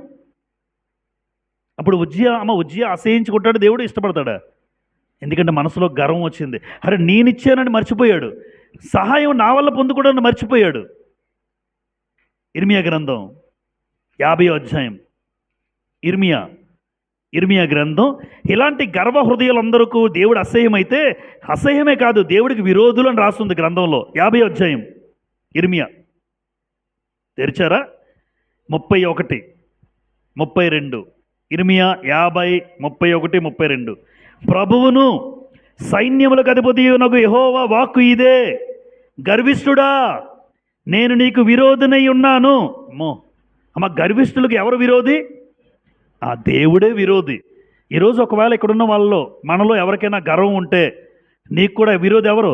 A: అప్పుడు ఉజ్జియా అసహ్యించుకుంటాడు, దేవుడు ఇష్టపడతాడా? ఎందుకంటే మనసులో గర్వం వచ్చింది. అరే నేనిచ్చానని మర్చిపోయాడు, సహాయం నా వల్ల పొందుకోవడాన్ని మర్చిపోయాడు. ఇర్మియా గ్రంథం 50వ అధ్యాయం. ఇర్మియా గ్రంథం. ఇలాంటి గర్వ హృదయాలందరికీ దేవుడు అసహ్యమైతే, అసహ్యమే కాదు దేవుడికి విరోధులు అని రాస్తుంది గ్రంథంలో. 50వ అధ్యాయం ఇర్మియా తెరిచారా? 31, 32. ఇర్మియా 50, 31, 32. ప్రభువును సైన్యములకు అధిపతియునగు యెహోవా వాక్కు ఇదే, గర్విష్ఠుడా నేను నీకు విరోధినై ఉన్నాను. గర్విష్ఠులకు ఎవరు విరోధి? దేవుడే విరోధి. ఈరోజు ఒకవేళ ఇక్కడున్న వాళ్ళలో మనలో ఎవరికైనా గర్వం ఉంటే నీకు కూడా విరోధి ఎవరు?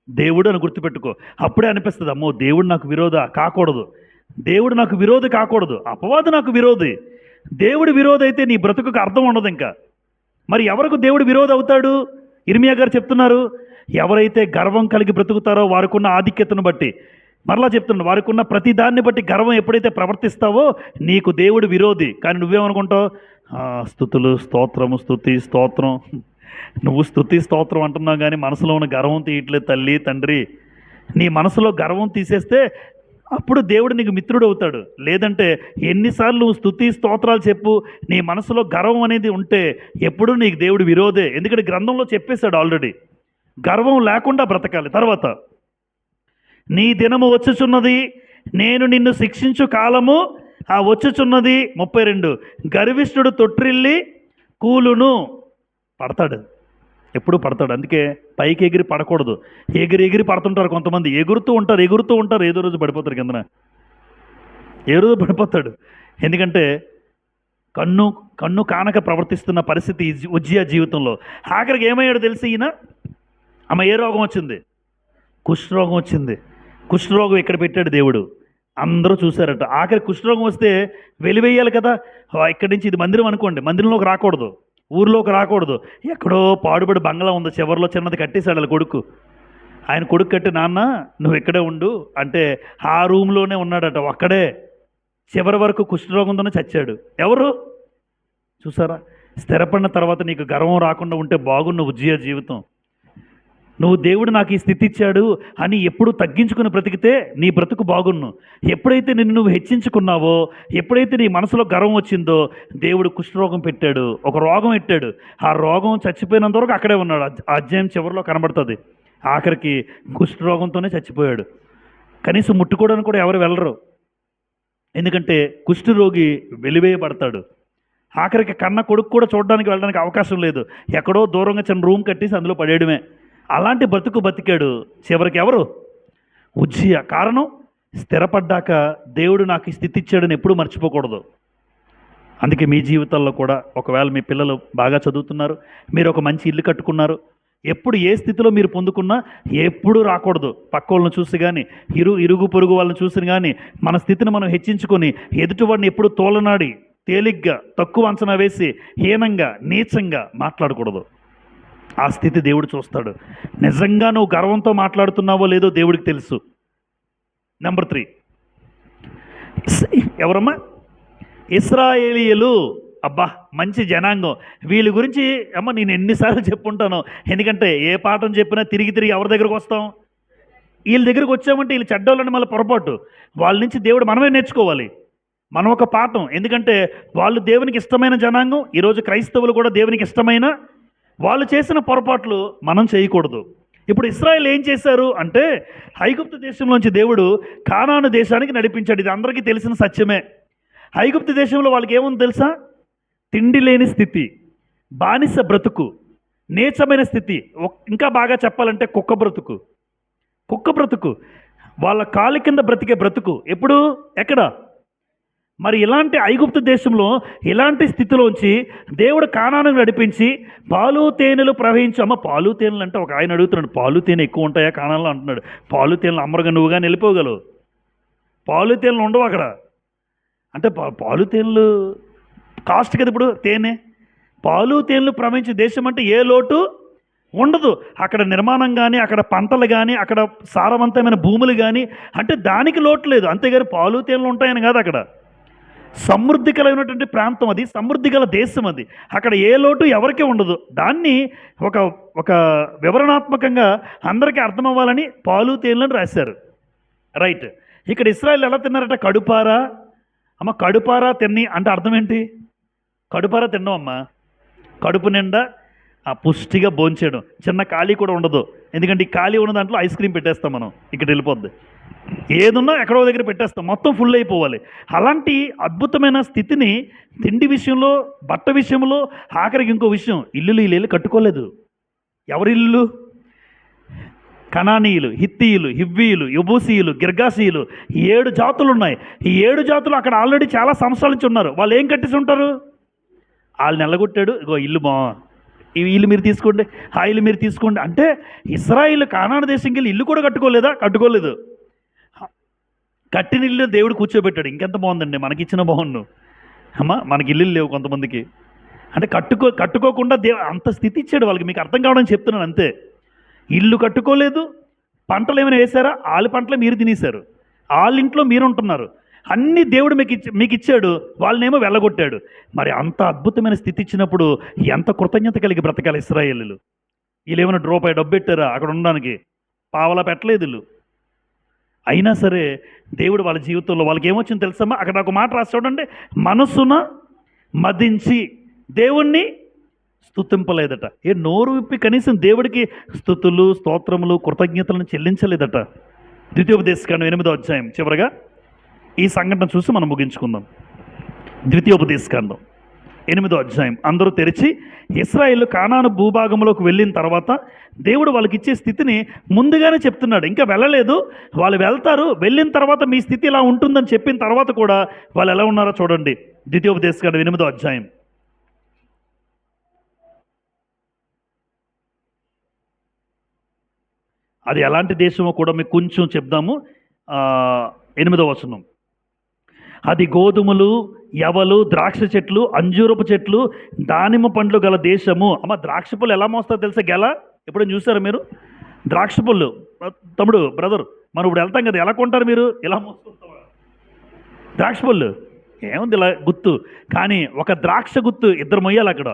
A: దేవుడు అని గుర్తుపెట్టుకో. అప్పుడే అనిపిస్తుంది, అమ్మో దేవుడు నాకు కాకూడదు, దేవుడు నాకు విరోధి కాకూడదు, అపవాది నాకు విరోధి. దేవుడు విరోధి అయితే నీ బ్రతుకుకు అర్థం ఉండదు ఇంకా. మరి ఎవరికి దేవుడు విరోధి అవుతాడు? ఇర్మియా గారు చెప్తున్నారు, ఎవరైతే గర్వం కలిగి బ్రతుకుతారో వారికున్న ఆధిక్యతను బట్టి, మరలా చెప్తున్నాడు, వారికున్న ప్రతి దాన్ని బట్టి గర్వం ఎప్పుడైతే ప్రవర్తిస్తావో నీకు దేవుడు విరోధి. కానీ నువ్వేమనుకుంటావు? స్తుతులు స్తోత్రము, స్తుతి స్తోత్రం. నువ్వు స్తుతి స్తోత్రం అంటున్నావు కానీ మనసులో ఉన్న గర్వం తీయట్లేదు తల్లి తండ్రి. నీ మనసులో గర్వం తీసేస్తే అప్పుడు దేవుడు నీకు మిత్రుడు అవుతాడు. లేదంటే ఎన్నిసార్లు నువ్వు స్తుతి స్తోత్రాలు చెప్పు, నీ మనసులో గర్వం అనేది ఉంటే ఎప్పుడూ నీకు దేవుడు విరోధే. ఎందుకంటే గ్రంథంలో చెప్పేశాడు ఆల్రెడీ, గర్వం లేకుండా బ్రతకాలి. తర్వాత నీ దినము వచ్చుచున్నది, నేను నిన్ను శిక్షించు కాలము వచ్చుచున్నది. 32. గర్విష్ఠుడు తొట్టిల్లి కూలును. పడతాడు, ఎప్పుడు పడతాడు. అందుకే పైకి ఎగిరి పడకూడదు. ఎగిరి పడుతుంటారు కొంతమంది, ఎగురుతూ ఉంటారు, ఏదో రోజు పడిపోతారు కిందన, ఏ రోజు పడిపోతాడు. ఎందుకంటే కన్ను కానక ప్రవర్తిస్తున్న పరిస్థితి ఉజ్జియా జీవితంలో. ఆఖరికి ఏమయ్యాడు తెలిసి ఈయన? ఏ రోగం వచ్చింది? కుష్ఠరోగం వచ్చింది. కుష్ఠరోగం ఎక్కడ పెట్టాడు దేవుడు? అందరూ చూశారట. ఆఖరి కుష్ఠరోగం వస్తే వెలివేయాలి కదా. ఇక్కడి నుంచి ఇది మందిరం అనుకోండి, మందిరంలోకి రాకూడదు, ఊర్లోకి రాకూడదు. ఎక్కడో పాడుబడి బంగ్లా ఉంది, చివరిలో చిన్నది కట్టేశాడు వాళ్ళ కొడుకు. ఆయన కొడుకు కట్టి, నాన్న నువ్వు ఇక్కడే ఉండు అంటే ఆ రూమ్లోనే ఉన్నాడట ఒక్కడే. చివరి వరకు కుష్ఠరోగంతోనే చచ్చాడు. ఎవరు చూసారా? స్థిరపడిన తర్వాత నీకు గర్వం రాకుండా ఉంటే బాగున్న ఉజ్జియా జీవితం. నువ్వు దేవుడు నాకు ఈ స్థితి ఇచ్చాడు అని ఎప్పుడు తగ్గించుకుని బ్రతికితే నీ బ్రతుకు బాగున్ను. ఎప్పుడైతే నిన్ను నువ్వు హెచ్చించుకున్నావో, ఎప్పుడైతే నీ మనసులో గర్వం వచ్చిందో, దేవుడు కుష్ఠరోగం పెట్టాడు, ఒక రోగం పెట్టాడు. ఆ రోగం చచ్చిపోయినంత వరకు అక్కడే ఉన్నాడు. ఆ అధ్యాయం చివరిలో కనబడుతుంది. ఆఖరికి కుష్ఠరోగంతోనే చచ్చిపోయాడు. కనీసం ముట్టుకోవడానికి కూడా ఎవరు వెళ్ళరు. ఎందుకంటే కుష్ఠరోగి వెలివేయబడతాడు. ఆఖరికి కన్న కొడుకు కూడా చూడడానికి వెళ్ళడానికి అవకాశం లేదు. ఎక్కడో దూరంగా చిన్న రూమ్ కట్టేసి అందులో పడేయడమే. అలాంటి బ్రతుకు బతికాడు. చివరికి ఎవరు? ఉజ్జియా. కారణం, స్థిరపడ్డాక దేవుడు నాకు ఈ స్థితి ఇచ్చాడని ఎప్పుడూ మర్చిపోకూడదు. అందుకే మీ జీవితాల్లో కూడా ఒకవేళ మీ పిల్లలు బాగా చదువుతున్నారు, మీరు ఒక మంచి ఇల్లు కట్టుకున్నారు, ఎప్పుడు ఏ స్థితిలో మీరు పొందుకున్నా ఎప్పుడూ రాకూడదు. పక్క వాళ్ళని చూసి కానీ, ఇరుగు పొరుగు వాళ్ళని చూసి కానీ మన స్థితిని మనం హెచ్చించుకొని ఎదుటివాడిని ఎప్పుడు తోలనాడి తేలిగ్గా తక్కువ అంచనా వేసి హీనంగా నీచంగా మాట్లాడకూడదు. ఆ స్థితి దేవుడు చూస్తాడు. నిజంగా నువ్వు గర్వంతో మాట్లాడుతున్నావో లేదో దేవుడికి తెలుసు. నెంబర్ 3 ఎవరమ్మా? ఇశ్రాయేలీయులు. అబ్బా, మంచి జనాంగం. వీళ్ళ గురించి అమ్మ నేను ఎన్నిసార్లు చెప్పుంటాను. ఎందుకంటే ఏ పాఠం చెప్పినా తిరిగి తిరిగి ఎవరి దగ్గరకు వస్తాం? వీళ్ళ దగ్గరకు వచ్చామంటే వీళ్ళు చెడ్డోళ్ళని మళ్ళీ పొరపాటు. వాళ్ళ నుంచి దేవుడు మనమే నేర్చుకోవాలి. మనం ఒక పాఠం. ఎందుకంటే వాళ్ళు దేవునికి ఇష్టమైన జనాంగం. ఈరోజు క్రైస్తవులు కూడా దేవునికి ఇష్టమైన, వాళ్ళు చేసిన పొరపాట్లు మనం చేయకూడదు. ఇప్పుడు ఇశ్రాయేల్ ఏం చేశారు అంటే, ఐగుప్తు దేశంలోంచి దేవుడు కానాను దేశానికి నడిపించాడు. ఇది అందరికీ తెలిసిన సత్యమే. ఐగుప్తు దేశంలో వాళ్ళకి ఏముంది తెలుసా? తిండి లేని స్థితి, బానిస బ్రతుకు, నీచమైన స్థితి. ఇంకా బాగా చెప్పాలంటే కుక్క బ్రతుకు. వాళ్ళ కాలి కింద బ్రతికే బ్రతుకు. ఎప్పుడు? ఎక్కడ? మరి ఇలాంటి ఐగుప్తు దేశంలో ఇలాంటి స్థితిలోంచి దేవుడు కానాను నడిపించి పాలు తేనెలు ప్రవహించి, అమ్మ పాలు తేనెలు అంటే ఒక ఆయన అడుగుతున్నాడు, పాలు తేనె ఎక్కువ ఉంటాయా కానాల్లో అంటున్నాడు. పాలు తేనెలు అమ్మరుగా నువ్వుగా వెళ్ళిపోగలవు. పాలు తేనెలు ఉండవు అక్కడ. అంటే పాలు తేనెలు కాస్ట్ కదా ఇప్పుడు తేనె. పాలు తేనెలు ప్రవహించే దేశం అంటే ఏ లోటు ఉండదు. అక్కడ నిర్మాణం కానీ, అక్కడ పంటలు కానీ, అక్కడ సారవంతమైన భూములు కానీ, అంటే దానికి లోటు లేదు. అంతేగాని పాలు తేనెలు ఉంటాయని కాదు. అక్కడ సమృద్ధి కలిగినటువంటి ప్రాంతం అది, సమృద్ధి గల దేశం అది. అక్కడ ఏ లోటు ఎవరికీ ఉండదు. దాన్ని ఒక ఒక వివరణాత్మకంగా అందరికీ అర్థమవ్వాలని పాలు తేనెలను రాశారు. రైట్. ఇక్కడ ఇశ్రాయేల్ ఎలా తిన్నారట? కడుపారా. అమ్మ కడుపారా తిన్ని అంటే అర్థం ఏంటి? కడుపారా తిన్నాం అమ్మ. కడుపు నిండా పుష్టిగా భోంచేయడం. చిన్న ఖాళీ కూడా ఉండదు. ఎందుకంటే ఈ ఖాళీ ఉన్న దాంట్లో ఐస్ క్రీమ్ పెట్టేస్తాం మనం. ఇక్కడ వెళ్ళిపోద్ది. ఏదున్నా ఎక్కడో దగ్గర పెట్టేస్తాం, మొత్తం ఫుల్ అయిపోవాలి. అలాంటి అద్భుతమైన స్థితిని తిండి విషయంలో, బట్ట విషయంలో, ఆఖరికి ఇంకో విషయం, ఇల్లు కట్టుకోలేదు. ఎవరి ఇల్లు? కనానీయులు, హిత్తీయులు, హివ్వీయులు, యబూసీయులు, గిర్గాసీయులు, 7 జాతులు ఉన్నాయి. ఈ 7 జాతులు అక్కడ ఆల్రెడీ చాలా సంవత్సరాల నుంచి ఉన్నారు. వాళ్ళు ఏం కట్టేసి ఉంటారు? వాళ్ళని ఎల్లగొట్టాడు. ఇగో ఇల్లు ఈ ఇల్లు మీరు తీసుకోండి, ఆ ఇల్లు మీరు తీసుకోండి అంటే ఇశ్రాయేలు కానాను దేశంకి వెళ్ళి ఇల్లు కూడా కట్టుకోలేదు. కట్టిన ఇల్లు దేవుడు కూర్చోబెట్టాడు. ఇంకెంత బాగుందండి, మనకిచ్చిన బాగుండు అమ్మ. మనకి ఇల్లు లేవు కొంతమందికి. అంటే కట్టుకోకుండా అంత స్థితి ఇచ్చాడు వాళ్ళకి. మీకు అర్థం కావడానికి చెప్తున్నాను అంతే. ఇల్లు కట్టుకోలేదు, పంటలు ఏమైనా వేశారా? వాళ్ళ పంటలే మీరు తినేశారు, వాళ్ళ ఇంట్లో మీరు ఉంటున్నారు. అన్నీ దేవుడు మీకు ఇచ్చాడు, వాళ్ళనేమో వెళ్ళగొట్టాడు. మరి అంత అద్భుతమైన స్థితి ఇచ్చినప్పుడు ఎంత కృతజ్ఞత కలిగి బ్రతకాలి ఇశ్రాయేలీయులు. వీళ్ళు ఏమైనా రూపాయి డబ్బు పెట్టారా అక్కడ ఉండడానికి? పావలా పెట్టలేదు వీళ్ళు. అయినా సరే దేవుడు వాళ్ళ జీవితంలో వాళ్ళకి ఏమొచ్చింది తెలుసమ్మా? అక్కడ ఒక మాట రాసి చూడండి. మనసున మదించి దేవుణ్ణి స్తుతింపలేదట. నోరు విప్పి కనీసం దేవుడికి స్తుతులు, స్తోత్రములు, కృతజ్ఞతలను చెల్లించలేదట. ద్వితీయోపదేశకాండం 8వ అధ్యాయం చివరగా ఈ సంఘటన చూసి మనం ముగించుకుందాం. ద్వితీయోపదేశకాండం 8వ అధ్యాయం అందరూ తెరిచి, ఇశ్రాయేలు కానాను భూభాగంలోకి వెళ్ళిన తర్వాత దేవుడు వాళ్ళకి ఇచ్చే స్థితిని ముందుగానే చెప్తున్నాడు. ఇంకా వెళ్ళలేదు, వాళ్ళు వెళ్తారు. వెళ్ళిన తర్వాత మీ స్థితి ఇలా ఉంటుందని చెప్పిన తర్వాత కూడా వాళ్ళు ఎలా ఉన్నారో చూడండి. ద్వితీయోపదేశకాండం 8వ అధ్యాయం అది ఎలాంటి దేశమో కూడా మీకు కొంచెం చెప్దాము. 8వ వచనం. అది గోధుమలు, యవలు, ద్రాక్ష చెట్లు, అంజూరపు చెట్లు, దానిమ్మ పండ్లు గల దేశము. అమ్మ ద్రాక్ష పళ్ళు ఎలా మోస్తారో తెలుసా? గెల ఎప్పుడైనా చూసారా మీరు? ద్రాక్ష పళ్ళు తమ్ముడు, బ్రదర్, మనం ఇప్పుడు వెళ్తాం కదా, ఎలా కొంటారు మీరు? ఇలా మోసుకుంటావా ద్రాక్ష పళ్ళు? ఏముంది ఇలా గుత్తు, కానీ ఒక ద్రాక్ష గుత్తు 2 మొయ్యాలి అక్కడ.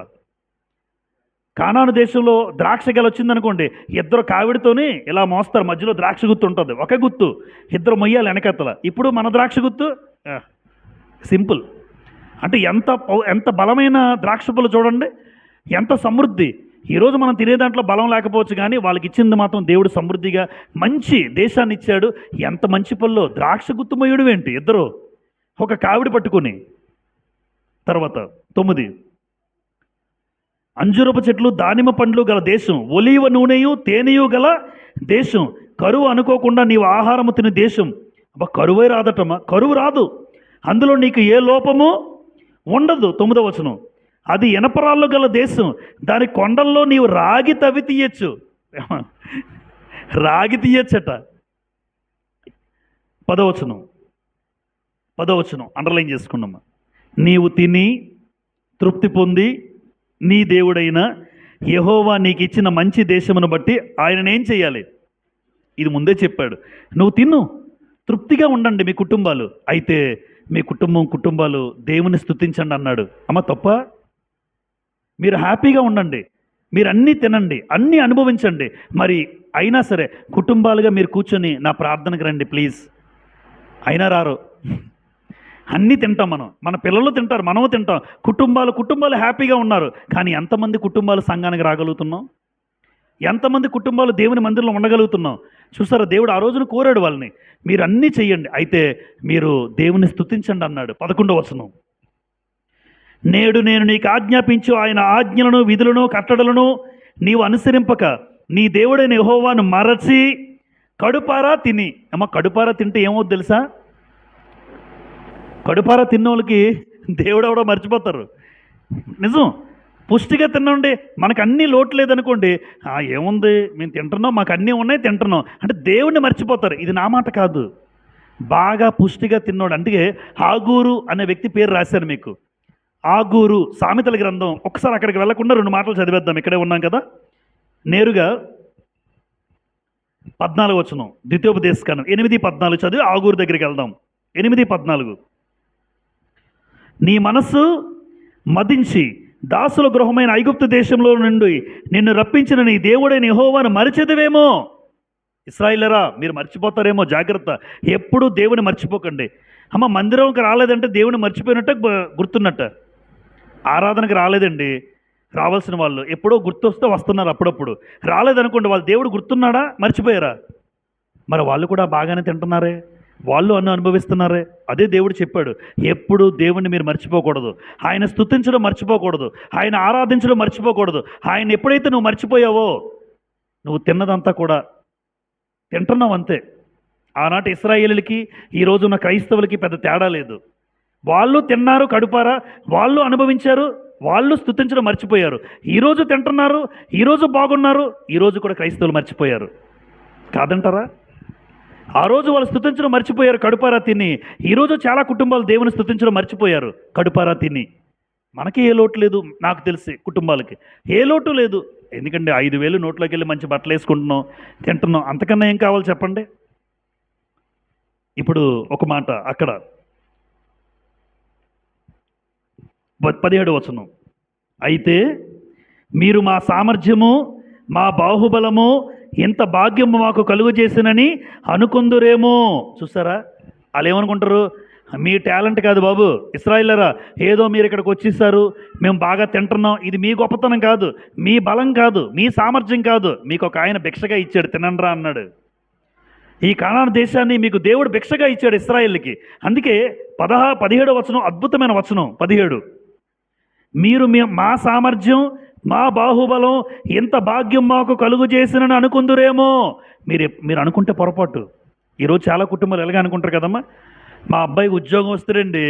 A: కానాను దేశంలో ద్రాక్ష గెల వచ్చిందనుకోండి, ఇద్దరు కావిడితోని ఇలా మోస్తారు, మధ్యలో ద్రాక్ష గుత్తు ఉంటుంది, ఒక గుత్తు, ఇద్దరు మొయ్యాలి వెనకత్తల. ఇప్పుడు మన ద్రాక్ష గుత్తు సింపుల్. అంటే ఎంత బలమైన ద్రాక్ష పళ్ళు చూడండి, ఎంత సమృద్ధి. ఈరోజు మనం తినే దాంట్లో బలం లేకపోవచ్చు, కానీ వాళ్ళకి ఇచ్చింది మాత్రం దేవుడు సమృద్ధిగా మంచి దేశాన్ని ఇచ్చాడు. ఎంత మంచి పళ్ళు, ద్రాక్ష గుత్తు మొయ్యడం ఏంటి, ఇద్దరు ఒక కావిడి పట్టుకుని. తర్వాత 9, అంజురపు చెట్లు దానిమ్మ పండ్లు గల దేశం, ఒలీవ నూనెయు తేనెయు గల దేశం, కరువు అనుకోకుండా నీవు ఆహారము తిని దేశం. అబ్బా, కరువే రాదటమ్మా, కరువు రాదు, అందులో నీకు ఏ లోపము ఉండదు. 9వ వచనం, అది ఇనపరాళ్ళు గల దేశం, దాని కొండల్లో నీవు రాగి తవ్వి తీయచ్చు. రాగి తీయచ్చట. 10వ వచనం అండర్లైన్ చేసుకున్నామా, నీవు తిని తృప్తి పొంది నీ దేవుడైన యెహోవా నీకు ఇచ్చిన మంచి దేశమును బట్టి ఆయననేం చేయాలి, ఇది ముందే చెప్పాడు. నువ్వు తిను, తృప్తిగా ఉండండి మీ కుటుంబాలు, అయితే మీ కుటుంబాలు దేవుని స్తుతించండి అన్నాడు. అమ్మ తప్ప? మీరు హ్యాపీగా ఉండండి, మీరు అన్నీ తినండి, అన్నీ అనుభవించండి. మరి అయినా సరే కుటుంబాలుగా మీరు కూర్చొని నా ప్రార్థనకు రండి ప్లీజ్. అయినా రారు. అన్నీ తింటాం మనం, మన పిల్లలు తింటారు, మనము తింటాం, కుటుంబాలు హ్యాపీగా ఉన్నారు. కానీ ఎంతమంది కుటుంబాలు సంఘానికి రాగలుగుతున్నాం, ఎంతమంది కుటుంబాలు దేవుని మందిరంలో ఉండగలుగుతున్నాం? చూసారా, దేవుడు ఆ రోజున కోరాడు వాళ్ళని, మీరు అన్నీ చెయ్యండి, అయితే మీరు దేవుని స్తుతించండి అన్నాడు. 11వ వచనం, నేడు నేను నీకు ఆజ్ఞాపించు ఆయన ఆజ్ఞలను విధులను కట్టడలను నీవు అనుసరింపక నీ దేవుడైన యెహోవాను మరచి కడుపారా తిని. అమ్మ, కడుపారా తింటే ఏమవుద్ది తెలుసా? కడుపారా తిన్నోళ్ళకి దేవుడు ఎవడో మర్చిపోతారు. నిజం, పుష్టిగా తినండి, మనకు అన్నీ లోటు లేదనుకోండి, ఏముంది మేము తింటున్నాం, మాకు అన్నీ ఉన్నాయి తింటున్నాం అంటే దేవుణ్ణి మర్చిపోతారు. ఇది నా మాట కాదు, బాగా పుష్టిగా తిన్నోడు. అందుకే ఆగూరు అనే వ్యక్తి పేరు రాశాను మీకు. ఆగూరు సామెతల గ్రంథం, ఒకసారి అక్కడికి వెళ్లకుండా 2 మాటలు చదివేద్దాం, ఇక్కడే ఉన్నాం కదా. నేరుగా 14వ వచనం, ద్వితీయోపదేశకాండం 8:14 చదివి ఆగూరు దగ్గరికి వెళ్దాం. 8:14, నీ మనస్సు మదించి దాసుల గృహమైన ఐగుప్తు దేశంలో నుండి నిన్ను రప్పించిన నీ దేవుడైన యెహోవాను మరిచెదవేమో. ఇశ్రాయేలరా, మీరు మర్చిపోతారేమో, జాగ్రత్త, ఎప్పుడూ దేవుని మర్చిపోకండి. అమ్మ, మందిరంకి రాలేదంటే దేవుని మర్చిపోయినట్ట గుర్తున్నట్ట. ఆరాధనకు రాలేదండి, రావాల్సిన వాళ్ళు ఎప్పుడో గుర్తొస్తే వస్తున్నారు, అప్పుడప్పుడు రాలేదనుకోండి, వాళ్ళు దేవుడు గుర్తున్నాడా, మర్చిపోయారా? మరి వాళ్ళు కూడా బాగానే తింటున్నారే, వాళ్ళు అనుభవిస్తున్నారే. అదే దేవుడు చెప్పాడు, ఎప్పుడు దేవుణ్ణి మీరు మర్చిపోకూడదు, ఆయన స్తుతించడం మర్చిపోకూడదు, ఆయన ఆరాధించడం మర్చిపోకూడదు. ఆయన ఎప్పుడైతే నువ్వు మర్చిపోయావో, నువ్వు తిన్నదంతా కూడా తింటున్నావు అంతే. ఆనాటి ఇశ్రాయేలులకి ఈ రోజున్న క్రైస్తవులకి పెద్ద తేడా లేదు. వాళ్ళు తిన్నారు కడుపారా, వాళ్ళు అనుభవించారు, వాళ్ళు స్తుతించడం మర్చిపోయారు. ఈరోజు తింటున్నారు, ఈరోజు బాగున్నారు, ఈరోజు కూడా క్రైస్తవులు మర్చిపోయారు కాదంటారా? ఆ రోజు వాళ్ళు స్తుతించడం మర్చిపోయారు కడుపారా తిని. ఈరోజు చాలా కుటుంబాలు దేవుని స్తుతించడం మర్చిపోయారు కడుపారా తిని. మనకి ఏ లోటు లేదు, నాకు తెలిసి కుటుంబాలకి ఏ లోటు లేదు. ఎందుకంటే 5,000 నోట్లోకి వెళ్ళి మంచి బట్టలు వేసుకుంటున్నాం, తింటున్నాం, అంతకన్నా ఏం కావాలి చెప్పండి. ఇప్పుడు ఒక మాట అక్కడ 17వ వచనం, అయితే మీరు మా సామర్థ్యము మా బాహుబలము ఇంత భాగ్యము మాకు కలుగు చేసినని అనుకుందురేమో. చూసారా, వాళ్ళు ఏమనుకుంటారు, మీ టాలెంట్ కాదు బాబు ఇశ్రాయేలరా, ఏదో మీరు ఇక్కడికి వచ్చేసారు, మేము బాగా తింటున్నాం, ఇది మీ గొప్పతనం కాదు, మీ బలం కాదు, మీ సామర్థ్యం కాదు, మీకు ఒక ఆయన భిక్షగా ఇచ్చాడు తినండ్రా అన్నాడు. ఈ కానాను దేశాన్ని మీకు దేవుడు భిక్షగా ఇచ్చాడు ఇశ్రాయేలుకి. అందుకే 17వ వచనం అద్భుతమైన వచనం. 17, మీరు మా సామర్థ్యం మా బాహుబలం ఎంత భాగ్యం మాకు కలుగు చేసినని అనుకుందురేమో. మీరు అనుకుంటే పొరపాటు. ఈరోజు చాలా కుటుంబాలు ఎలాగ అనుకుంటారు కదమ్మా, మా అబ్బాయికి ఉద్యోగం వస్తుందండి,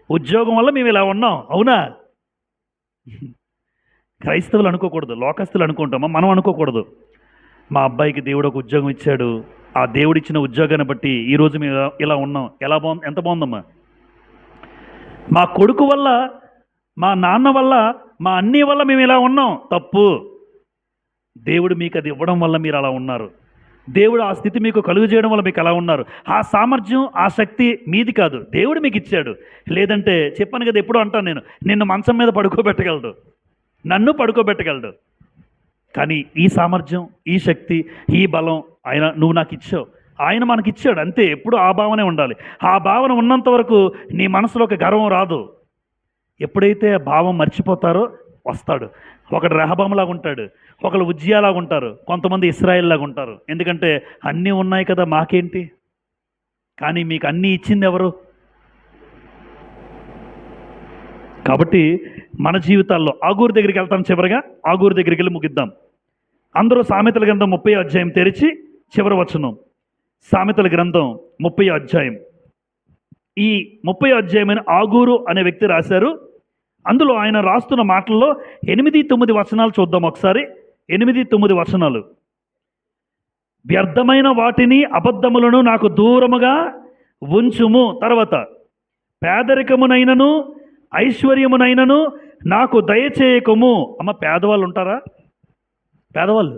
A: ఉద్యోగం వల్ల మేము ఇలా ఉన్నాం, అవునా? క్రైస్తవులు అనుకోకూడదు, లోకస్తులు అనుకుంటామా, మనం అనుకోకూడదు. మా అబ్బాయికి దేవుడు ఒక ఉద్యోగం ఇచ్చాడు, ఆ దేవుడిచ్చిన ఉద్యోగాన్ని బట్టి ఈరోజు మేము ఇలా ఉన్నాం. ఎలా బాగుంది, ఎంత బాగుందమ్మా. మా కొడుకు వల్ల, మా నాన్న వల్ల, మా అన్నీ వల్ల మేము ఇలా ఉన్నాం, తప్పు. దేవుడు మీకు అది ఇవ్వడం వల్ల మీరు అలా ఉన్నారు. దేవుడు ఆ స్థితి మీకు కలుగు చేయడం వల్ల మీకు అలా ఉన్నారు. ఆ సామర్థ్యం ఆ శక్తి మీది కాదు, దేవుడు మీకు ఇచ్చాడు. లేదంటే చెప్పాను కదా, ఎప్పుడూ అంటాను నేను, నిన్ను మంచం మీద పడుకోబెట్టగలడు, నన్ను పడుకోబెట్టగలడు, కానీ ఈ సామర్థ్యం, ఈ శక్తి, ఈ బలం ఆయన నువ్వు నాకు ఇచ్చావు, ఆయన మనకి ఇచ్చాడు అంతే. ఎప్పుడు ఆ భావనే ఉండాలి. ఆ భావన ఉన్నంత వరకు నీ మనసులో ఒక గర్వం రాదు. ఎప్పుడైతే ఆ భావం మర్చిపోతారో వస్తాడు. ఒకడు రెహబాములాగా ఉంటాడు, ఒకళ్ళు ఉజ్జియాలాగా ఉంటారు, కొంతమంది ఇస్రాయేల్ లాగా ఉంటారు. ఎందుకంటే అన్నీ ఉన్నాయి కదా మాకేంటి, కానీ మీకు అన్నీ ఇచ్చింది ఎవరు? కాబట్టి మన జీవితాల్లో ఆగూరు దగ్గరికి వెళ్తాం. చివరిగా ఆగూరు దగ్గరికి వెళ్ళి ముగిద్దాం. అందరూ సామెతల గ్రంథం 30 అధ్యాయం తెరిచి చివరి వచనం. సామెతల గ్రంథం 30 అధ్యాయం. ఈ 30 అధ్యాయమైన ఆగూరు అనే వ్యక్తి రాశారు. అందులో ఆయన రాస్తున్న మాటల్లో 8-9 వచనాలు చూద్దాం ఒకసారి. 8-9 వచనాలు. వ్యర్థమైన వాటిని అబద్ధములను నాకు దూరముగా ఉంచుము. తర్వాత పేదరికమునైనను ఐశ్వర్యమునైనను నాకు దయచేయకము. అమ్మ, పేదవాళ్ళు ఉంటారా? పేదవాళ్ళు,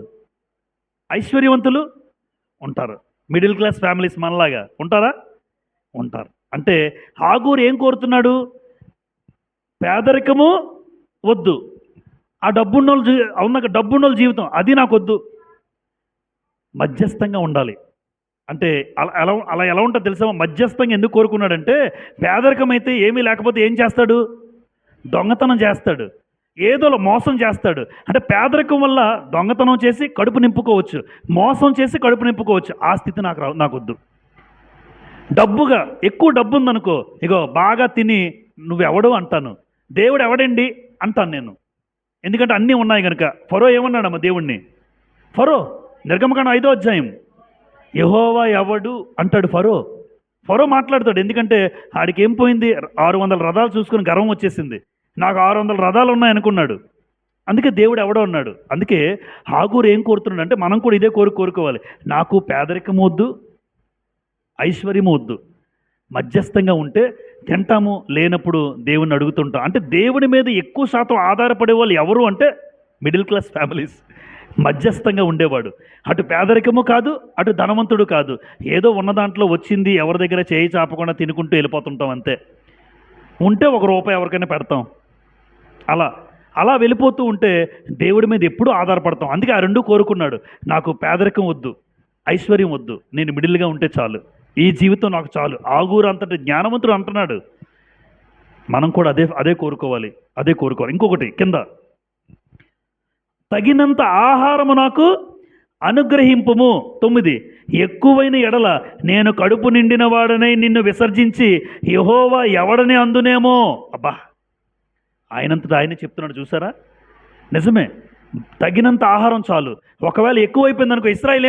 A: ఐశ్వర్యవంతులు ఉంటారు. మిడిల్ క్లాస్ ఫ్యామిలీస్ మనలాగా ఉంటారా? ఉంటారు. అంటే ఆగూరు ఏం కోరుతున్నాడు? పేదరికము వద్దు, ఆ డబ్బున్నోళ్ళు అవునాక డబ్బున్నోళ్ళ జీవితం అది నాకు వద్దు, మధ్యస్థంగా ఉండాలి. అంటే అలా ఎలా ఉంటుందో తెలుసా? మధ్యస్థంగా ఎందుకు కోరుకున్నాడంటే, పేదరికం అయితే ఏమీ లేకపోతే ఏం చేస్తాడు? దొంగతనం చేస్తాడు, ఏదోలో మోసం చేస్తాడు. అంటే పేదరికం వల్ల దొంగతనం చేసి కడుపు నింపుకోవచ్చు, మోసం చేసి కడుపు నింపుకోవచ్చు. ఆ స్థితి నాకొద్దు. డబ్బుగా ఎక్కువ డబ్బు ఉందనుకో, ఇగో బాగా తిని నువ్వెవడు అంటాను, దేవుడు ఎవడండి అంటాను నేను. ఎందుకంటే అన్నీ ఉన్నాయి కనుక. ఫరో ఏమన్నాడమ్మ దేవుణ్ణి? ఫరో నిర్గమకాండం 5వ అధ్యాయం, యెహోవా ఎవడు అంటాడు ఫరో మాట్లాడతాడు. ఎందుకంటే ఆడికి ఏం పోయింది? 600 రథాలు చూసుకుని గర్వం వచ్చేసింది. నాకు 600 రథాలు ఉన్నాయనుకున్నాడు. అందుకే దేవుడు ఎవడో అన్నాడు. అందుకే ఆగూరు ఏం కోరుతున్నాడు అంటే, మనం కూడా ఇదే కోరుకోవాలి. నాకు పేదరికం వద్దు, ఐశ్వర్యము వద్దు, మధ్యస్థంగా ఉంటే తింటాము, లేనప్పుడు దేవుణ్ణి అడుగుతుంటాం. అంటే దేవుడి మీద ఎక్కువ శాతం ఆధారపడే వాళ్ళు ఎవరు అంటే మిడిల్ క్లాస్ ఫ్యామిలీస్. మధ్యస్థంగా ఉండేవాడు. అటు పేదరికము కాదు, అటు ధనవంతుడు కాదు. ఏదో ఉన్న దాంట్లో వచ్చింది ఎవరి దగ్గర చేయి చాపకుండా తినుకుంటూ వెళ్ళిపోతుంటాం అంతే. ఉంటే ₹1 ఎవరికైనా పెడతాం. అలా వెళ్ళిపోతూ ఉంటే దేవుడి మీద ఎప్పుడూ ఆధారపడతాం. అందుకే ఆ రెండు కోరుకున్నాడు. నాకు పేదరికం వద్దు, ఐశ్వర్యం వద్దు, నేను మిడిల్గా ఉంటే చాలు, ఈ జీవితం నాకు చాలు. ఆగూరు అంతటి జ్ఞానవంతుడు అంటున్నాడు. మనం కూడా అదే కోరుకోవాలి. ఇంకొకటి కింద, తగినంత ఆహారము నాకు అనుగ్రహింపుము. 9, ఎక్కువైన ఎడల నేను కడుపు నిండిన వాడనై నిన్ను విసర్జించి యెహోవా ఎవడనే అందునేమో. అబ్బా, ఆయనంతటా ఆయనే చెప్తున్నాడు చూసారా? నిజమే, తగినంత ఆహారం చాలు. ఒకవేళ ఎక్కువైపోయింది అనుకో, ఇశ్రాయేలు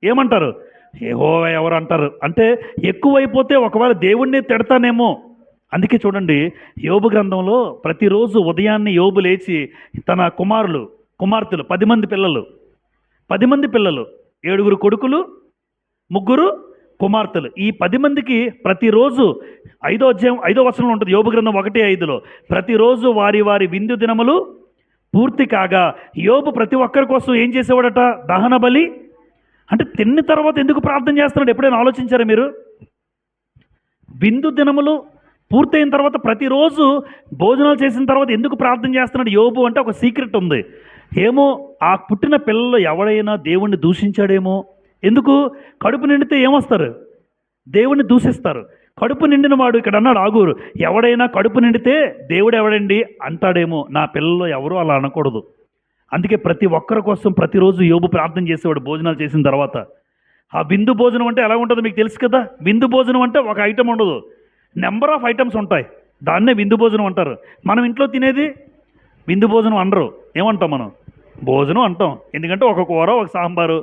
A: ఏమంటారు? యెహోవా ఎవరు అంటారు. అంటే ఎక్కువైపోతే ఒకవేళ దేవుణ్ణి తిడతానేమో. అందుకే చూడండి, యోబు గ్రంథంలో ప్రతిరోజు ఉదయాన్నే యోబు లేచి తన కుమార్తెలు 10 మంది పిల్లలు, 7 కొడుకులు, 3 కుమార్తెలు, ఈ 10 మందికి ప్రతిరోజు 5వ వచనంలో ఉంటుంది యోబు గ్రంథం 1:5లో, ప్రతిరోజు వారి వారి విందు దినములు పూర్తి కాగా యోబు ప్రతి ఒక్కరి కోసం ఏం చేసేవాడట? దహన బలి. అంటే తిన్న తర్వాత ఎందుకు ప్రార్థన చేస్తున్నాడు? ఎప్పుడైనా ఆలోచించారా మీరు? విందు దినములు పూర్తయిన తర్వాత ప్రతిరోజు భోజనాలు చేసిన తర్వాత ఎందుకు ప్రార్థన చేస్తున్నాడు యోబు అంటే ఒక సీక్రెట్ ఉంది. ఏమో ఆ పుట్టిన పిల్లలు ఎవడైనా దేవుణ్ణి దూషించాడేమో. ఎందుకు? కడుపు నిండితే ఏమొస్తారు? దేవుణ్ణి దూషిస్తారు. కడుపు నిండిన వాడు, ఇక్కడ అన్నాడు ఆగూరు, ఎవడైనా కడుపు నిండితే దేవుడు ఎవడండి అంటాడేమో. నా పిల్లలు ఎవరు అలా అనకూడదు. అందుకే ప్రతి ఒక్కరి కోసం ప్రతిరోజు యోబు ప్రార్థన చేసేవాడు భోజనాలు చేసిన తర్వాత. ఆ విందు భోజనం అంటే ఎలా ఉంటుందో మీకు తెలుసు కదా. విందు భోజనం అంటే ఒక ఐటమ్ ఉండదు, నెంబర్ ఆఫ్ ఐటమ్స్ ఉంటాయి. దాన్నే విందు భోజనం అంటారు. మనం ఇంట్లో తినేది విందు భోజనం అనరు. ఏమంటాం మనం? భోజనం అంటాం. ఎందుకంటే ఒక కూర, ఒక సాంబారు.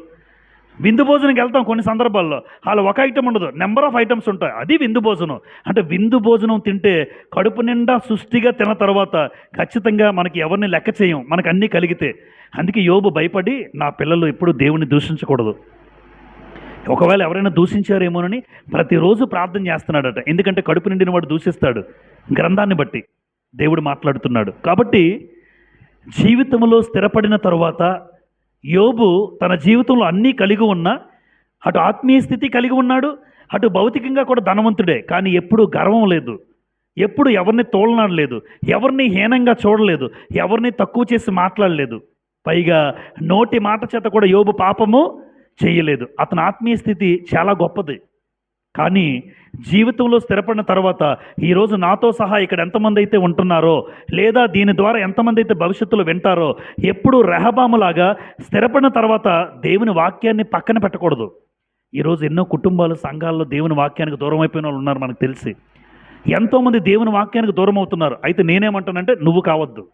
A: విందు భోజనంకి వెళ్తాం కొన్ని సందర్భాల్లో, అలా ఒక ఐటమ్ ఉండదు, నెంబర్ ఆఫ్ ఐటమ్స్ ఉంటాయి. అది విందు భోజనం. అంటే విందు భోజనం తింటే కడుపు నిండా సుష్టిగా తిన్న తర్వాత ఖచ్చితంగా మనకి ఎవరిని లెక్క చేయం, మనకు అన్నీ కలిగితే. అందుకే యోబు భయపడి నా పిల్లలు ఎప్పుడు దేవుణ్ణి దూషించకూడదు, ఒకవేళ ఎవరైనా దూషించారేమోనని ప్రతిరోజు ప్రార్థన చేస్తున్నాడట. ఎందుకంటే కడుపు నిండిన వాడు దూషిస్తాడు. గ్రంథాన్ని బట్టి దేవుడు మాట్లాడుతున్నాడు. కాబట్టి జీవితంలో స్థిరపడిన తరువాత యోబు తన జీవితంలో అన్నీ కలిగి ఉన్నా, అటు ఆత్మీయ స్థితి కలిగి ఉన్నాడు, అటు భౌతికంగా కూడా ధనవంతుడే. కానీ ఎప్పుడూ గర్వం లేదు, ఎప్పుడు ఎవరిని తోలనాడలేదు, ఎవరిని హీనంగా చూడలేదు, ఎవరిని తక్కువ చేసి మాట్లాడలేదు. పైగా నోటి మాట చేత కూడా యోబు పాపము చేయలేదు. అతని ఆత్మీయ స్థితి చాలా గొప్పది. కానీ జీవితంలో స్థిరపడిన తర్వాత ఈరోజు నాతో సహా ఇక్కడ ఎంతమంది అయితే ఉంటున్నారో, లేదా దీని ద్వారా ఎంతమంది అయితే భవిష్యత్తులో వింటారో, ఎప్పుడు రెహబాములాగా స్థిరపడిన తర్వాత దేవుని వాక్యాన్ని పక్కన పెట్టకూడదు. ఈరోజు ఎన్నో కుటుంబాలు, సంఘాల్లో దేవుని వాక్యానికి దూరం అయిపోయిన వాళ్ళు ఉన్నారు మనకు తెలిసి. ఎంతోమంది దేవుని వాక్యానికి దూరం అవుతున్నారు. అయితే నేనేమంటానంటే, నువ్వు కావద్దు,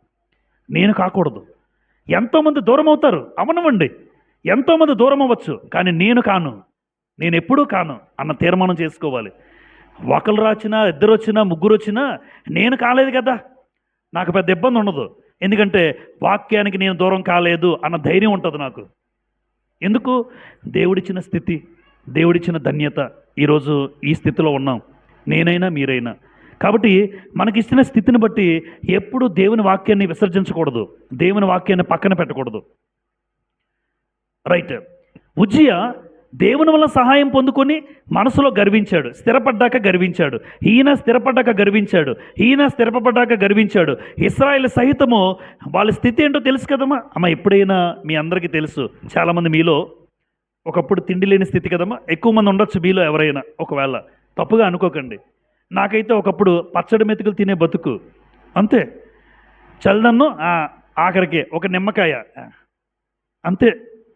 A: నేను కాకూడదు. ఎంతోమంది దూరం అవుతారు, అవనవండి, ఎంతోమంది దూరం అవ్వచ్చు, కానీ నేను కాను, నేను ఎప్పుడూ కాను అన్న తీర్మానం చేసుకోవాలి. ఒకరు వచ్చినా, ఇద్దరు వచ్చినా, ముగ్గురు వచ్చినా నేను కాలేదు కదా, నాకు పెద్ద ఇబ్బంది ఉండదు. ఎందుకంటే వాక్యానికి నేను దూరం కాలేదు అన్న ధైర్యం ఉంటుంది నాకు. ఎందుకు? దేవుడిచ్చిన స్థితి, దేవుడిచ్చిన ధన్యత. ఈరోజు ఈ స్థితిలో ఉన్నాం, నేనైనా మీరైనా. కాబట్టి మనకిచ్చిన స్థితిని బట్టి ఎప్పుడు దేవుని వాక్యాన్ని విసర్జించకూడదు, దేవుని వాక్యాన్ని పక్కన పెట్టకూడదు. రైట్. ఉజ్జియా దేవుని వల్ల సహాయం పొందుకొని మనసులో గర్వించాడు, స్థిరపడ్డాక గర్వించాడు. ఈయన స్థిరపడ్డాక గర్వించాడు, ఈయన స్థిరపడ్డాక గర్వించాడు. ఇశ్రాయేలు సహితము వాళ్ళ స్థితి ఏంటో తెలుసు కదమ్మా. అమ్మ, ఎప్పుడైనా మీ అందరికీ తెలుసు, చాలామంది మీలో ఒకప్పుడు తిండి లేని స్థితి కదమ్మా. ఎక్కువ మంది ఉండొచ్చు మీలో ఎవరైనా, ఒకవేళ తప్పుగా అనుకోకండి. నాకైతే ఒకప్పుడు పచ్చడి మెతుకులు తినే బతుకు, అంతే. చల్లదన్ను, ఆఖరికి ఒక నిమ్మకాయ, అంతే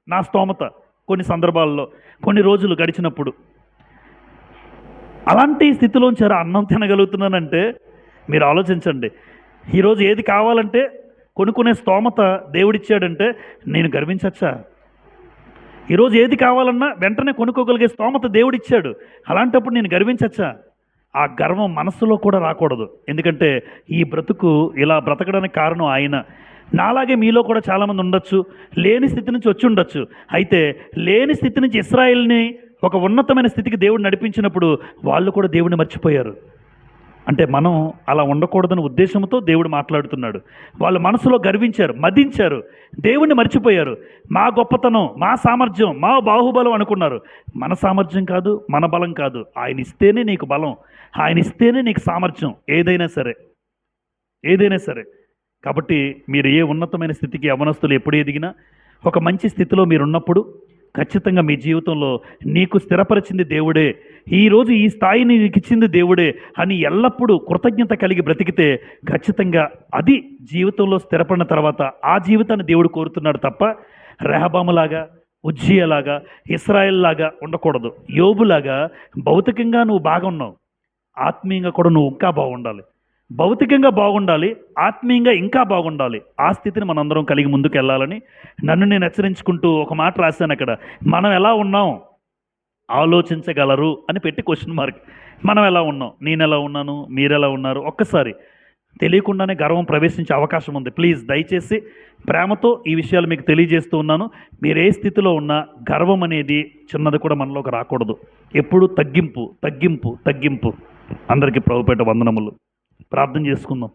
A: నా స్తోమత. కొన్ని సందర్భాల్లో, కొన్ని రోజులు గడిచినప్పుడు అలాంటి స్థితిలోంచి అన్నం తినగలుగుతున్నానంటే మీరు ఆలోచించండి. ఈరోజు ఏది కావాలంటే కొనుక్కునే స్తోమత దేవుడిచ్చాడంటే నేను గర్వించచ్చా? ఈరోజు ఏది కావాలన్నా వెంటనే కొనుక్కోగలిగే స్తోమత దేవుడిచ్చాడు, అలాంటప్పుడు నేను గర్వించచ్చా? ఆ గర్వం మనస్సులో కూడా రాకూడదు. ఎందుకంటే ఈ బ్రతుకు ఇలా బ్రతకడానికి కారణం ఆయన. నాలాగే మీలో కూడా చాలామంది ఉండొచ్చు, లేని స్థితి నుంచి వచ్చి ఉండొచ్చు. అయితే లేని స్థితి నుంచి ఇశ్రాయేల్ని ఒక ఉన్నతమైన స్థితికి దేవుడు నడిపించినప్పుడు వాళ్ళు కూడా దేవుడిని మర్చిపోయారు. అంటే మనం అలా ఉండకూడదనే ఉద్దేశంతో దేవుడు మాట్లాడుతున్నాడు. వాళ్ళ మనసులో గర్వించారు, మదించారు, దేవుణ్ణి మర్చిపోయారు. మా గొప్పతనం, మా సామర్థ్యం, మా బాహుబలం అనుకున్నారు. మన సామర్థ్యం కాదు, మన బలం కాదు. ఆయన ఇస్తేనే నీకు బలం, ఆయన ఇస్తేనే నీకు సామర్థ్యం, ఏదైనా సరే, ఏదైనా సరే. కాబట్టి మీరు ఏ ఉన్నతమైన స్థితికి యవనస్తులు ఎప్పుడు ఎదిగినా, ఒక మంచి స్థితిలో మీరున్నప్పుడు ఖచ్చితంగా మీ జీవితంలో నీకు స్థిరపరిచింది దేవుడే, ఈరోజు ఈ స్థాయిని నీకు ఇచ్చింది దేవుడే అని ఎల్లప్పుడూ కృతజ్ఞత కలిగి బ్రతికితే ఖచ్చితంగా అది జీవితంలో స్థిరపడిన తర్వాత ఆ జీవితాన్ని దేవుడు కోరుతున్నాడు తప్ప రెహబాములాగా, ఉజ్జియాలాగా, ఇశ్రాయేల్లాగా ఉండకూడదు. యోబులాగా భౌతికంగా నువ్వు బాగున్నావు, ఆత్మీయంగా కూడా నువ్వు ఇంకా బాగుండాలి. భౌతికంగా బాగుండాలి, ఆత్మీయంగా ఇంకా బాగుండాలి. ఆ స్థితిని మనందరం కలిగి ముందుకు వెళ్ళాలని నన్ను నేను హెచ్చరించుకుంటూ ఒక మాట రాశాను అక్కడ. మనం ఎలా ఉన్నాం ఆలోచించగలరు అని పెట్టి క్వశ్చన్ మార్క్. మనం ఎలా ఉన్నాం, నేను ఎలా ఉన్నాను, మీరు ఎలా ఉన్నారు? ఒక్కసారి తెలియకుండానే గర్వం ప్రవేశించే అవకాశం ఉంది. ప్లీజ్ దయచేసి ప్రేమతో ఈ విషయాలు మీకు తెలియజేస్తూ ఉన్నాను. మీరు ఏ స్థితిలో ఉన్నా గర్వం అనేది చిన్నది కూడా మనలోకి రాకూడదు. ఎప్పుడు తగ్గింపు, తగ్గింపు, తగ్గింపు. అందరికీ ప్రభుపేట వందనములు. ప్రార్థన చేసుకుందాం.